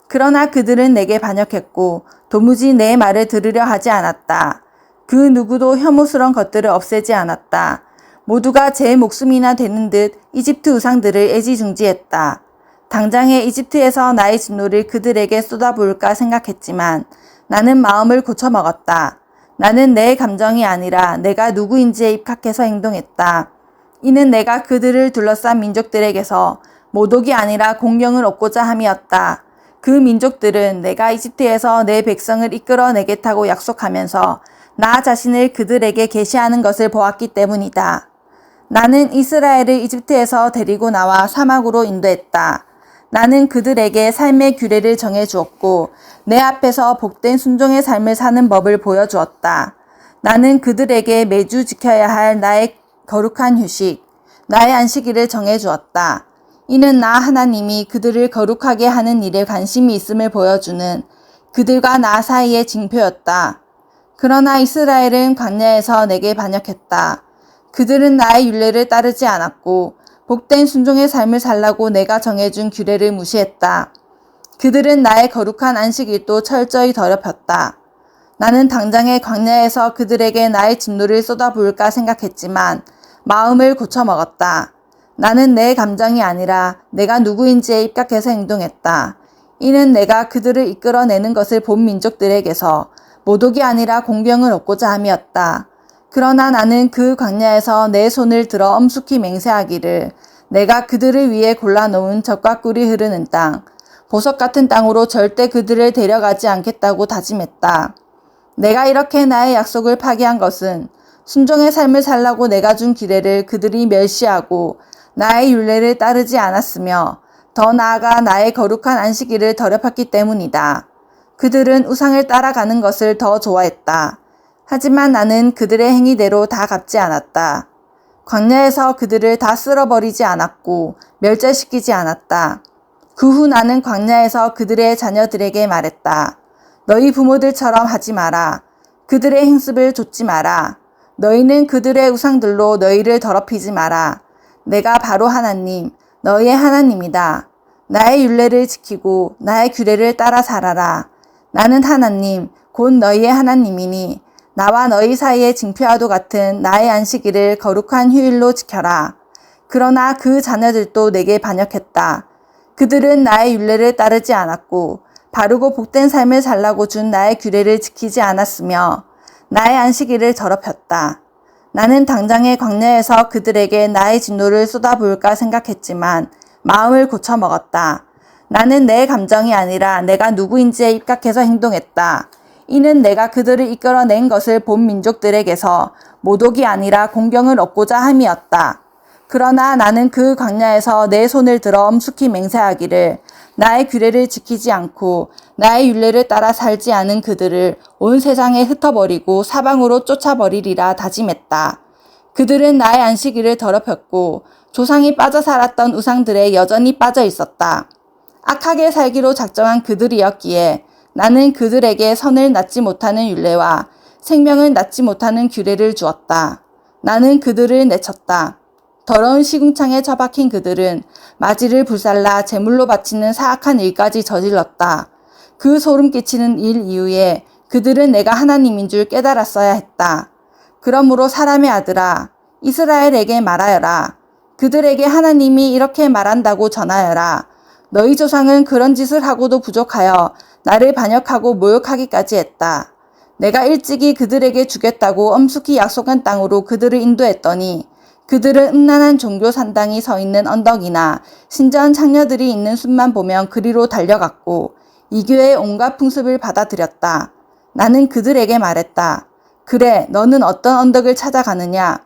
그러나 그들은 내게 반역했고 도무지 내 말을 들으려 하지 않았다. 그 누구도 혐오스러운 것들을 없애지 않았다. 모두가 제 목숨이나 되는 듯 이집트 우상들을 애지중지했다. 당장에 이집트에서 나의 진노를 그들에게 쏟아부을까 생각했지만 나는 마음을 고쳐먹었다. 나는 내 감정이 아니라 내가 누구인지에 입각해서 행동했다. 이는 내가 그들을 둘러싼 민족들에게서 모독이 아니라 공경을 얻고자 함이었다. 그 민족들은 내가 이집트에서 내 백성을 이끌어내겠다고 약속하면서 나 자신을 그들에게 계시하는 것을 보았기 때문이다. 나는 이스라엘을 이집트에서 데리고 나와 사막으로 인도했다. 나는 그들에게 삶의 규례를 정해주었고 내 앞에서 복된 순종의 삶을 사는 법을 보여주었다. 나는 그들에게 매주 지켜야 할 나의 거룩한 휴식, 나의 안식일을 정해주었다. 이는 나 하나님이 그들을 거룩하게 하는 일에 관심이 있음을 보여주는 그들과 나 사이의 징표였다. 그러나 이스라엘은 광야에서 내게 반역했다. 그들은 나의 율례를 따르지 않았고 복된 순종의 삶을 살라고 내가 정해준 규례를 무시했다. 그들은 나의 거룩한 안식일도 철저히 더럽혔다. 나는 당장에 광야에서 그들에게 나의 진노를 쏟아부을까 생각했지만 마음을 고쳐먹었다. 나는 내 감정이 아니라 내가 누구인지에 입각해서 행동했다. 이는 내가 그들을 이끌어내는 것을 본 민족들에게서 모독이 아니라 공경을 얻고자 함이었다. 그러나 나는 그 광야에서 내 손을 들어 엄숙히 맹세하기를 내가 그들을 위해 골라놓은 젖과 꿀이 흐르는 땅, 보석 같은 땅으로 절대 그들을 데려가지 않겠다고 다짐했다. 내가 이렇게 나의 약속을 파기한 것은 순종의 삶을 살라고 내가 준 기례를 그들이 멸시하고 나의 율례를 따르지 않았으며 더 나아가 나의 거룩한 안식일을 더럽혔기 때문이다. 그들은 우상을 따라가는 것을 더 좋아했다. 하지만 나는 그들의 행위대로 다 갚지 않았다. 광야에서 그들을 다 쓸어버리지 않았고 멸절시키지 않았다. 그 후 나는 광야에서 그들의 자녀들에게 말했다. 너희 부모들처럼 하지 마라. 그들의 행습을 좇지 마라. 너희는 그들의 우상들로 너희를 더럽히지 마라. 내가 바로 하나님, 너희의 하나님이다. 나의 율례를 지키고 나의 규례를 따라 살아라. 나는 하나님, 곧 너희의 하나님이니 나와 너희 사이의 징표와도 같은 나의 안식일을 거룩한 휴일로 지켜라. 그러나 그 자녀들도 내게 반역했다. 그들은 나의 율례를 따르지 않았고 바르고 복된 삶을 살라고 준 나의 규례를 지키지 않았으며 나의 안식일을 더럽혔다. 나는 당장에 광야에서 그들에게 나의 진노를 쏟아부을까 생각했지만 마음을 고쳐먹었다. 나는 내 감정이 아니라 내가 누구인지에 입각해서 행동했다. 이는 내가 그들을 이끌어낸 것을 본 민족들에게서 모독이 아니라 공경을 얻고자 함이었다. 그러나 나는 그 광야에서 내 손을 들어 엄숙히 맹세하기를 나의 규례를 지키지 않고 나의 율례를 따라 살지 않은 그들을 온 세상에 흩어버리고 사방으로 쫓아버리리라 다짐했다. 그들은 나의 안식일을 더럽혔고 조상이 빠져 살았던 우상들에 여전히 빠져 있었다. 악하게 살기로 작정한 그들이었기에 나는 그들에게 선을 낳지 못하는 율례와 생명을 낳지 못하는 규례를 주었다. 나는 그들을 내쳤다. 더러운 시궁창에 처박힌 그들은 마지를 불살라 제물로 바치는 사악한 일까지 저질렀다. 그 소름 끼치는 일 이후에 그들은 내가 하나님인 줄 깨달았어야 했다. 그러므로 사람의 아들아, 이스라엘에게 말하여라. 그들에게 하나님이 이렇게 말한다고 전하여라. 너희 조상은 그런 짓을 하고도 부족하여 나를 반역하고 모욕하기까지 했다. 내가 일찍이 그들에게 주겠다고 엄숙히 약속한 땅으로 그들을 인도했더니 그들은 음란한 종교 산당이 서 있는 언덕이나 신전 창녀들이 있는 숲만 보면 그리로 달려갔고 이교의 온갖 풍습을 받아들였다. 나는 그들에게 말했다. 그래, 너는 어떤 언덕을 찾아가느냐?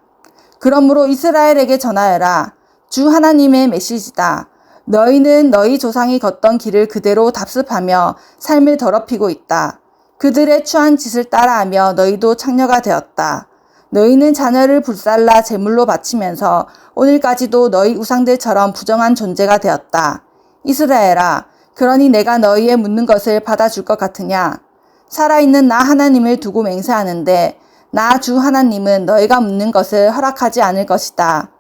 그러므로 이스라엘에게 전하여라. 주 하나님의 메시지다. 너희는 너희 조상이 걷던 길을 그대로 답습하며 삶을 더럽히고 있다. 그들의 추한 짓을 따라하며 너희도 창녀가 되었다. 너희는 자녀를 불살라 제물로 바치면서 오늘까지도 너희 우상들처럼 부정한 존재가 되었다. 이스라엘아, 그러니 내가 너희의 묻는 것을 받아줄 것 같으냐? 살아있는 나 하나님을 두고 맹세하는데 나 주 하나님은 너희가 묻는 것을 허락하지 않을 것이다.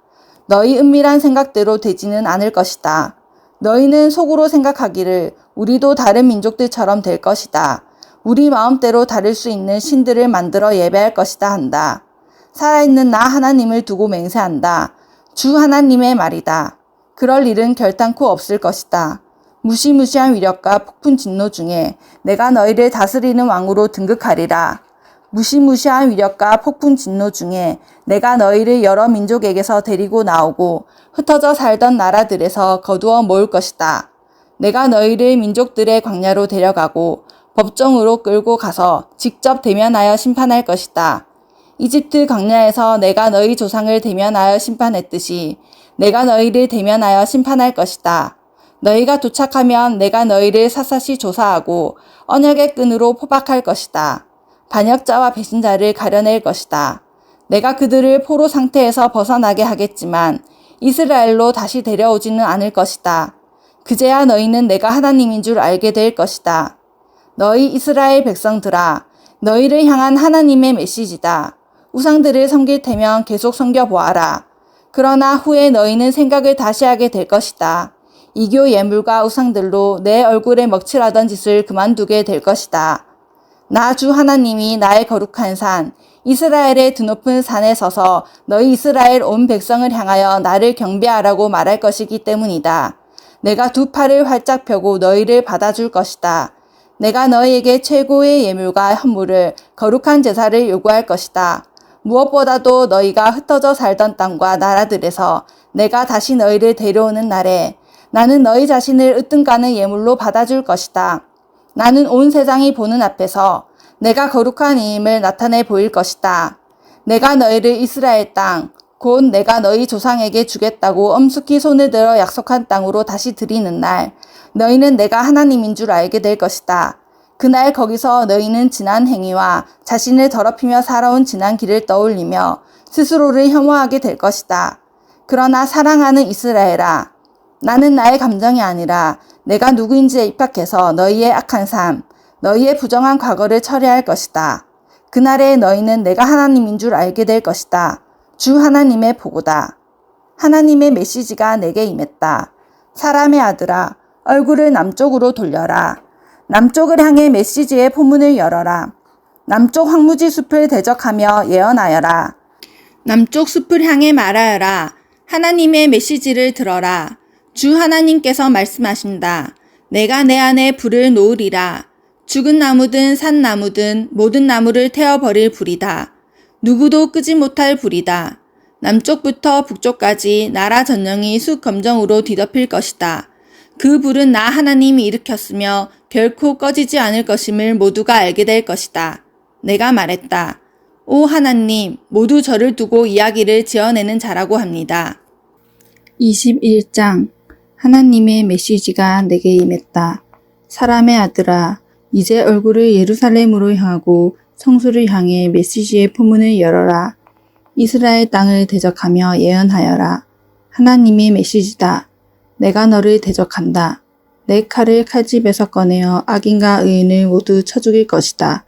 너희 은밀한 생각대로 되지는 않을 것이다. 너희는 속으로 생각하기를 우리도 다른 민족들처럼 될 것이다. 우리 마음대로 다를 수 있는 신들을 만들어 예배할 것이다 한다. 살아있는 나 하나님을 두고 맹세한다. 주 하나님의 말이다. 그럴 일은 결단코 없을 것이다. 무시무시한 위력과 폭풍 진노 중에 내가 너희를 다스리는 왕으로 등극하리라. 무시무시한 위력과 폭풍 진노 중에 내가 너희를 여러 민족에게서 데리고 나오고 흩어져 살던 나라들에서 거두어 모을 것이다. 내가 너희를 민족들의 광야로 데려가고 법정으로 끌고 가서 직접 대면하여 심판할 것이다. 이집트 광야에서 내가 너희 조상을 대면하여 심판했듯이 내가 너희를 대면하여 심판할 것이다. 너희가 도착하면 내가 너희를 샅샅이 조사하고 언약의 끈으로 포박할 것이다. 반역자와 배신자를 가려낼 것이다. 내가 그들을 포로 상태에서 벗어나게 하겠지만 이스라엘로 다시 데려오지는 않을 것이다. 그제야 너희는 내가 하나님인 줄 알게 될 것이다. 너희 이스라엘 백성들아, 너희를 향한 하나님의 메시지다. 우상들을 섬길 테면 계속 섬겨보아라. 그러나 후에 너희는 생각을 다시 하게 될 것이다. 이교 예물과 우상들로 내 얼굴에 먹칠하던 짓을 그만두게 될 것이다. 나 주 하나님이 나의 거룩한 산, 이스라엘의 드높은 산에 서서 너희 이스라엘 온 백성을 향하여 나를 경배하라고 말할 것이기 때문이다. 내가 두 팔을 활짝 펴고 너희를 받아줄 것이다. 내가 너희에게 최고의 예물과 헌물을 거룩한 제사를 요구할 것이다. 무엇보다도 너희가 흩어져 살던 땅과 나라들에서 내가 다시 너희를 데려오는 날에 나는 너희 자신을 으뜸가는 예물로 받아줄 것이다. 나는 온 세상이 보는 앞에서 내가 거룩한 이임을 나타내 보일 것이다. 내가 너희를 이스라엘 땅, 곧 내가 너희 조상에게 주겠다고 엄숙히 손을 들어 약속한 땅으로 다시 들이는 날, 너희는 내가 하나님인 줄 알게 될 것이다. 그날 거기서 너희는 지난 행위와 자신을 더럽히며 살아온 지난 길을 떠올리며 스스로를 혐오하게 될 것이다. 그러나 사랑하는 이스라엘아, 나는 나의 감정이 아니라 내가 누구인지에 입각해서 너희의 악한 삶, 너희의 부정한 과거를 처리할 것이다. 그날에 너희는 내가 하나님인 줄 알게 될 것이다. 주 하나님의 보고다. 하나님의 메시지가 내게 임했다. 사람의 아들아, 얼굴을 남쪽으로 돌려라. 남쪽을 향해 메시지의 포문을 열어라. 남쪽 황무지 숲을 대적하며 예언하여라. 남쪽 숲을 향해 말하여라. 하나님의 메시지를 들어라. 주 하나님께서 말씀하신다. 내가 내 안에 불을 놓으리라. 죽은 나무든 산 나무든 모든 나무를 태워버릴 불이다. 누구도 끄지 못할 불이다. 남쪽부터 북쪽까지 나라 전령이 숲 검정으로 뒤덮일 것이다. 그 불은 나 하나님이 일으켰으며 결코 꺼지지 않을 것임을 모두가 알게 될 것이다. 내가 말했다. 오 하나님, 모두 저를 두고 이야기를 지어내는 자라고 합니다. 21장 하나님의 메시지가 내게 임했다. 사람의 아들아, 이제 얼굴을 예루살렘으로 향하고 성소를 향해 메시지의 포문을 열어라. 이스라엘 땅을 대적하며 예언하여라. 하나님의 메시지다. 내가 너를 대적한다. 내 칼을 칼집에서 꺼내어 악인과 의인을 모두 쳐 죽일 것이다.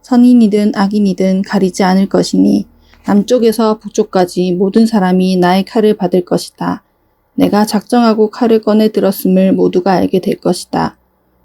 선인이든 악인이든 가리지 않을 것이니 남쪽에서 북쪽까지 모든 사람이 나의 칼을 받을 것이다. 내가 작정하고 칼을 꺼내 들었음을 모두가 알게 될 것이다.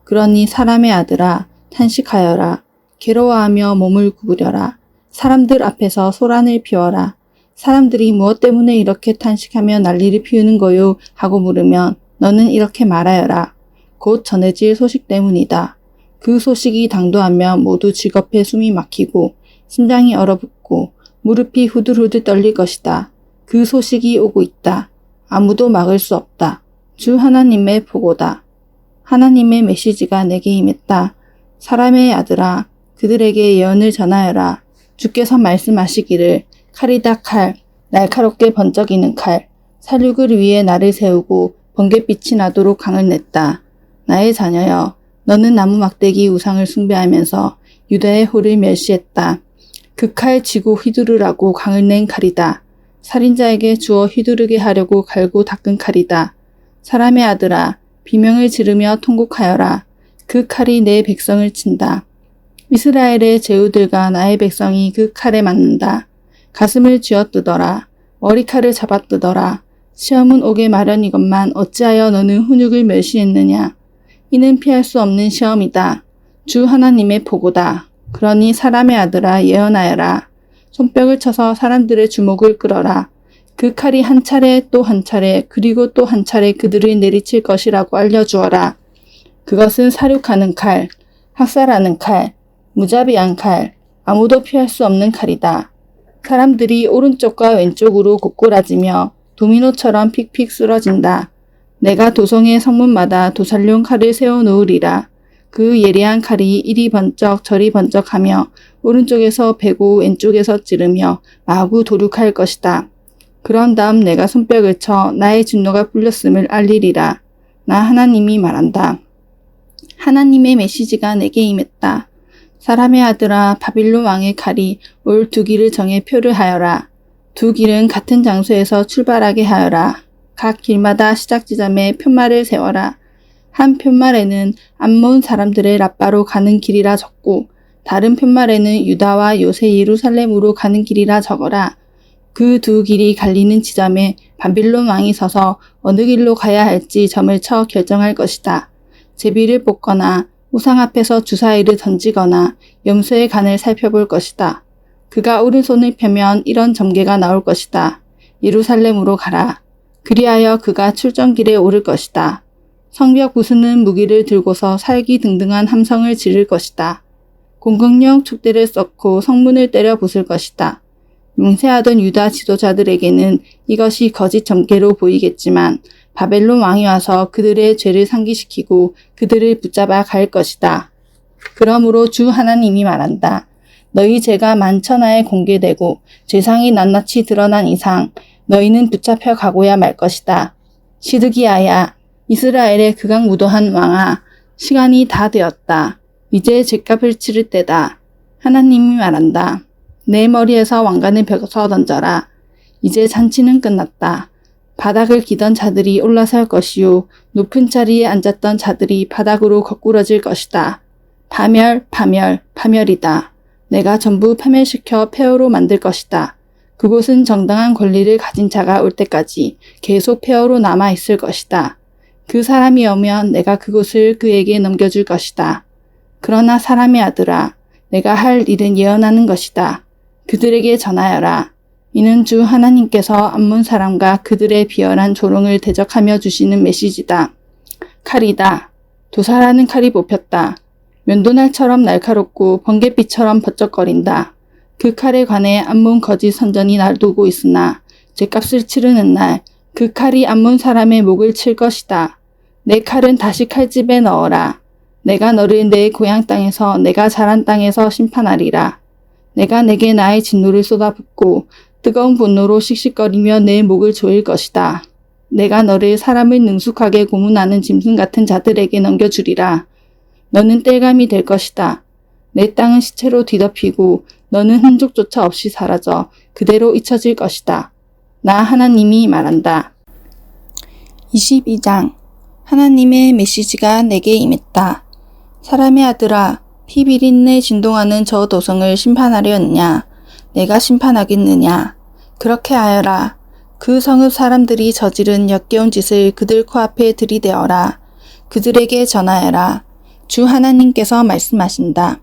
그러니 사람의 아들아, 탄식하여라. 괴로워하며 몸을 구부려라. 사람들 앞에서 소란을 피워라. 사람들이 무엇 때문에 이렇게 탄식하며 난리를 피우는 거요? 하고 물으면 너는 이렇게 말하여라. 곧 전해질 소식 때문이다. 그 소식이 당도하면 모두 직업에 숨이 막히고 심장이 얼어붙고 무릎이 후들후들 떨릴 것이다. 그 소식이 오고 있다. 아무도 막을 수 없다. 주 하나님의 보고다. 하나님의 메시지가 내게 임했다. 사람의 아들아, 그들에게 예언을 전하여라. 주께서 말씀하시기를 칼이다 칼, 날카롭게 번쩍이는 칼, 살육을 위해 나를 세우고 번갯빛이 나도록 강을 냈다. 나의 자녀여, 너는 나무 막대기 우상을 숭배하면서 유다의 호를 멸시했다. 그 칼 쥐고 휘두르라고 강을 낸 칼이다. 살인자에게 주어 휘두르게 하려고 갈고 닦은 칼이다. 사람의 아들아, 비명을 지르며 통곡하여라. 그 칼이 내 백성을 친다. 이스라엘의 제후들과 나의 백성이 그 칼에 맞는다. 가슴을 쥐어뜯어라. 머리칼을 잡아뜯어라. 시험은 오게 마련이건만 어찌하여 너는 훈육을 멸시했느냐. 이는 피할 수 없는 시험이다. 주 하나님의 보고다. 그러니 사람의 아들아 예언하여라. 손뼉을 쳐서 사람들의 주목을 끌어라. 그 칼이 한 차례 또 한 차례 그리고 또 한 차례 그들을 내리칠 것이라고 알려주어라. 그것은 사륙하는 칼, 학살하는 칼, 무자비한 칼, 아무도 피할 수 없는 칼이다. 사람들이 오른쪽과 왼쪽으로 고꾸라지며 도미노처럼 픽픽 쓰러진다. 내가 도성의 성문마다 도살용 칼을 세워놓으리라. 그 예리한 칼이 이리 번쩍 저리 번쩍하며 오른쪽에서 베고 왼쪽에서 찌르며 마구 도륙할 것이다. 그런 다음 내가 손뼉을 쳐 나의 진노가 풀렸음을 알리리라. 나 하나님이 말한다. 하나님의 메시지가 내게 임했다. 사람의 아들아 바빌론 왕의 칼이 올 두 길을 정해 표를 하여라. 두 길은 같은 장소에서 출발하게 하여라. 각 길마다 시작 지점에 편말을 세워라. 한 편말에는 암몬 사람들의 라빠로 가는 길이라 적고 다른 편말에는 유다와 요새 예루살렘으로 가는 길이라 적어라. 그 두 길이 갈리는 지점에 바빌론 왕이 서서 어느 길로 가야 할지 점을 쳐 결정할 것이다. 제비를 뽑거나 우상 앞에서 주사위를 던지거나 염소의 간을 살펴볼 것이다. 그가 오른손을 펴면 이런 점괘가 나올 것이다. 예루살렘으로 가라. 그리하여 그가 출정길에 오를 것이다. 성벽 부수는 무기를 들고서 살기 등등한 함성을 지를 것이다. 공격용 촉대를 썩고 성문을 때려 부술 것이다. 맹세하던 유다 지도자들에게는 이것이 거짓 점괘로 보이겠지만 바벨론 왕이 와서 그들의 죄를 상기시키고 그들을 붙잡아 갈 것이다. 그러므로 주 하나님이 말한다. 너희 죄가 만천하에 공개되고 죄상이 낱낱이 드러난 이상 너희는 붙잡혀 가고야 말 것이다. 시드기야야, 이스라엘의 극악무도한 왕아, 시간이 다 되었다. 이제 죗값을 치를 때다. 하나님이 말한다. 내 머리에서 왕관을 벗어 던져라. 이제 잔치는 끝났다. 바닥을 기던 자들이 올라설 것이요 높은 자리에 앉았던 자들이 바닥으로 거꾸러질 것이다. 파멸, 파멸, 파멸이다. 내가 전부 파멸시켜 폐허로 만들 것이다. 그곳은 정당한 권리를 가진 자가 올 때까지 계속 폐허로 남아있을 것이다. 그 사람이 오면 내가 그곳을 그에게 넘겨줄 것이다. 그러나 사람의 아들아, 내가 할 일은 예언하는 것이다. 그들에게 전하여라. 이는 주 하나님께서 암몬 사람과 그들의 비열한 조롱을 대적하며 주시는 메시지다. 칼이다. 도살하는 칼이 뽑혔다. 면도날처럼 날카롭고 번갯빛처럼 번쩍거린다. 그 칼에 관해 암몬 거짓 선전이 날도고 있으나 죗값을 치르는 날 그 칼이 암몬 사람의 목을 칠 것이다. 내 칼은 다시 칼집에 넣어라. 내가 너를 내 고향 땅에서 내가 자란 땅에서 심판하리라. 내가 내게 나의 진노를 쏟아붓고 뜨거운 분노로 씩씩거리며 내 목을 조일 것이다. 내가 너를 사람을 능숙하게 고문하는 짐승 같은 자들에게 넘겨주리라. 너는 땔감이 될 것이다. 내 땅은 시체로 뒤덮이고 너는 흔적조차 없이 사라져 그대로 잊혀질 것이다. 나 하나님이 말한다. 22장 하나님의 메시지가 내게 임했다. 사람의 아들아, 피 비린내 진동하는 저 도성을 심판하려느냐? 내가 심판하겠느냐? 그렇게 하여라. 그 성읍 사람들이 저지른 역겨운 짓을 그들 코앞에 들이대어라. 그들에게 전하여라. 주 하나님께서 말씀하신다.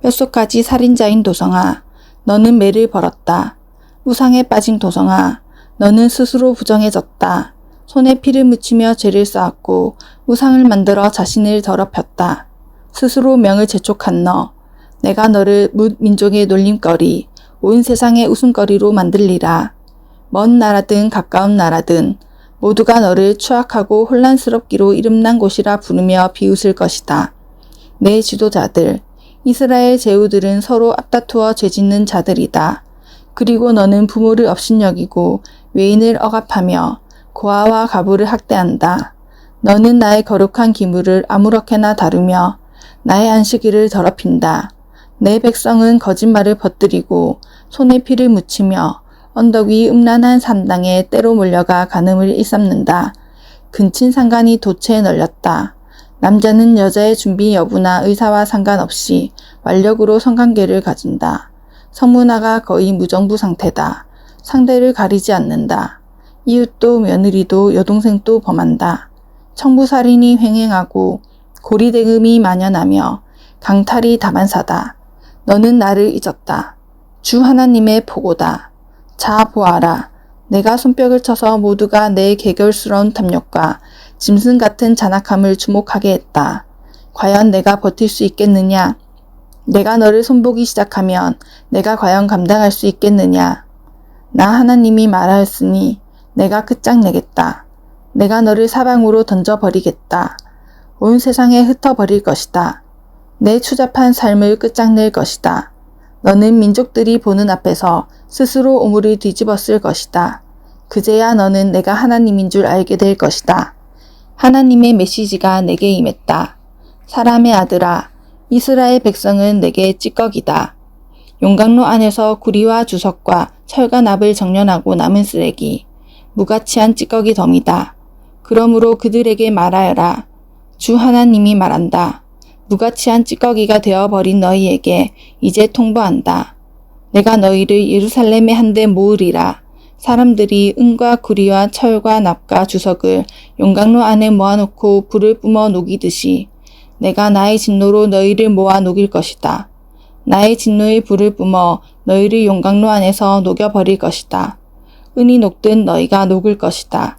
뼛속까지 살인자인 도성아, 너는 매를 벌었다. 우상에 빠진 도성아, 너는 스스로 부정해졌다. 손에 피를 묻히며 죄를 쌓았고 우상을 만들어 자신을 더럽혔다. 스스로 명을 재촉한 너, 내가 너를 뭇 민족의 놀림거리, 온 세상의 웃음거리로 만들리라. 먼 나라든 가까운 나라든 모두가 너를 추악하고 혼란스럽기로 이름난 곳이라 부르며 비웃을 것이다. 내 지도자들, 이스라엘 제후들은 서로 앞다투어 죄짓는 자들이다. 그리고 너는 부모를 업신여기고 외인을 억압하며 고아와 가부를 학대한다. 너는 나의 거룩한 기물을 아무렇게나 다루며 나의 안식일을 더럽힌다. 내 백성은 거짓말을 퍼뜨리고 손에 피를 묻히며 언덕 위 음란한 산당에 때로 몰려가 간음을 일삼는다. 근친상간이 도체에 널렸다. 남자는 여자의 준비 여부나 의사와 상관없이 완력으로 성관계를 가진다. 성문화가 거의 무정부 상태다. 상대를 가리지 않는다. 이웃도 며느리도 여동생도 범한다. 청부살인이 횡행하고 고리대금이 만연하며 강탈이 다반사다. 너는 나를 잊었다. 주 하나님의 보고다. 자 보아라. 내가 손뼉을 쳐서 모두가 내 개결스러운 탐욕과 짐승 같은 잔악함을 주목하게 했다. 과연 내가 버틸 수 있겠느냐? 내가 너를 손보기 시작하면 내가 과연 감당할 수 있겠느냐? 나 하나님이 말하였으니 내가 끝장내겠다. 내가 너를 사방으로 던져버리겠다. 온 세상에 흩어버릴 것이다. 내 추잡한 삶을 끝장낼 것이다. 너는 민족들이 보는 앞에서 스스로 오물을 뒤집었을 것이다. 그제야 너는 내가 하나님인 줄 알게 될 것이다. 하나님의 메시지가 내게 임했다. 사람의 아들아, 이스라엘 백성은 내게 찌꺼기다. 용광로 안에서 구리와 주석과 철과 납을 정련하고 남은 쓰레기, 무가치한 찌꺼기 덤이다. 그러므로 그들에게 말하여라. 주 하나님이 말한다. 무가치한 찌꺼기가 되어버린 너희에게 이제 통보한다. 내가 너희를 예루살렘에 한데 모으리라. 사람들이 은과 구리와 철과 납과 주석을 용광로 안에 모아놓고 불을 뿜어 녹이듯이 내가 나의 진노로 너희를 모아 녹일 것이다. 나의 진노의 불을 뿜어 너희를 용광로 안에서 녹여버릴 것이다. 은이 녹듯 너희가 녹을 것이다.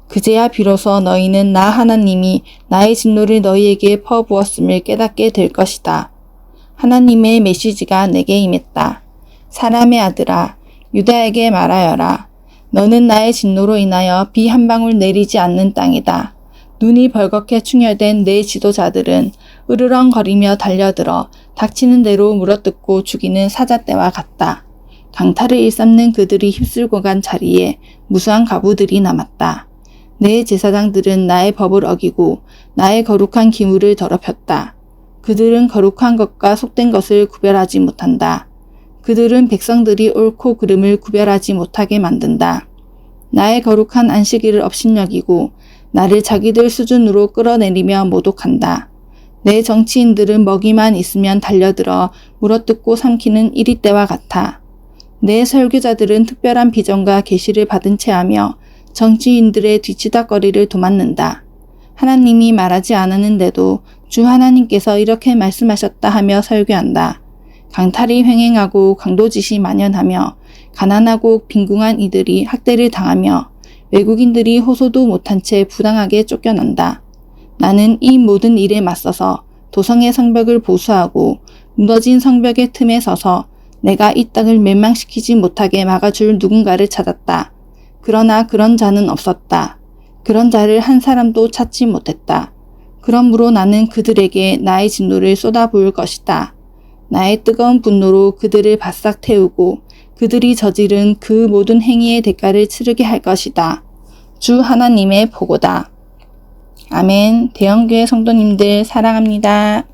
그제야 비로소 너희는 나 하나님이 나의 진노를 너희에게 퍼부었음을 깨닫게 될 것이다. 하나님의 메시지가 내게 임했다. 사람의 아들아, 유다에게 말하여라. 너는 나의 진노로 인하여 비 한 방울 내리지 않는 땅이다. 눈이 벌겋게 충혈된 내 지도자들은 으르렁거리며 달려들어 닥치는 대로 물어뜯고 죽이는 사자떼와 같다. 강탈을 일삼는 그들이 휩쓸고 간 자리에 무수한 가부들이 남았다. 내 제사장들은 나의 법을 어기고 나의 거룩한 기물을 더럽혔다. 그들은 거룩한 것과 속된 것을 구별하지 못한다. 그들은 백성들이 옳고 그름을 구별하지 못하게 만든다. 나의 거룩한 안식일을 업신여기고 나를 자기들 수준으로 끌어내리며 모독한다. 내 정치인들은 먹이만 있으면 달려들어 물어뜯고 삼키는 이리떼와 같아. 내 설교자들은 특별한 비전과 계시를 받은 채 하며 정치인들의 뒤치다거리를 도맡는다. 하나님이 말하지 않았는데도 주 하나님께서 이렇게 말씀하셨다 하며 설교한다. 강탈이 횡행하고 강도짓이 만연하며 가난하고 빈궁한 이들이 학대를 당하며 외국인들이 호소도 못한 채 부당하게 쫓겨난다. 나는 이 모든 일에 맞서서 도성의 성벽을 보수하고 무너진 성벽의 틈에 서서 내가 이 땅을 멸망시키지 못하게 막아줄 누군가를 찾았다. 그러나 그런 자는 없었다. 그런 자를 한 사람도 찾지 못했다. 그러므로 나는 그들에게 나의 진노를 쏟아부을 것이다. 나의 뜨거운 분노로 그들을 바싹 태우고 그들이 저지른 그 모든 행위의 대가를 치르게 할 것이다. 주 하나님의 보고다. 아멘. 대형교회 성도님들 사랑합니다.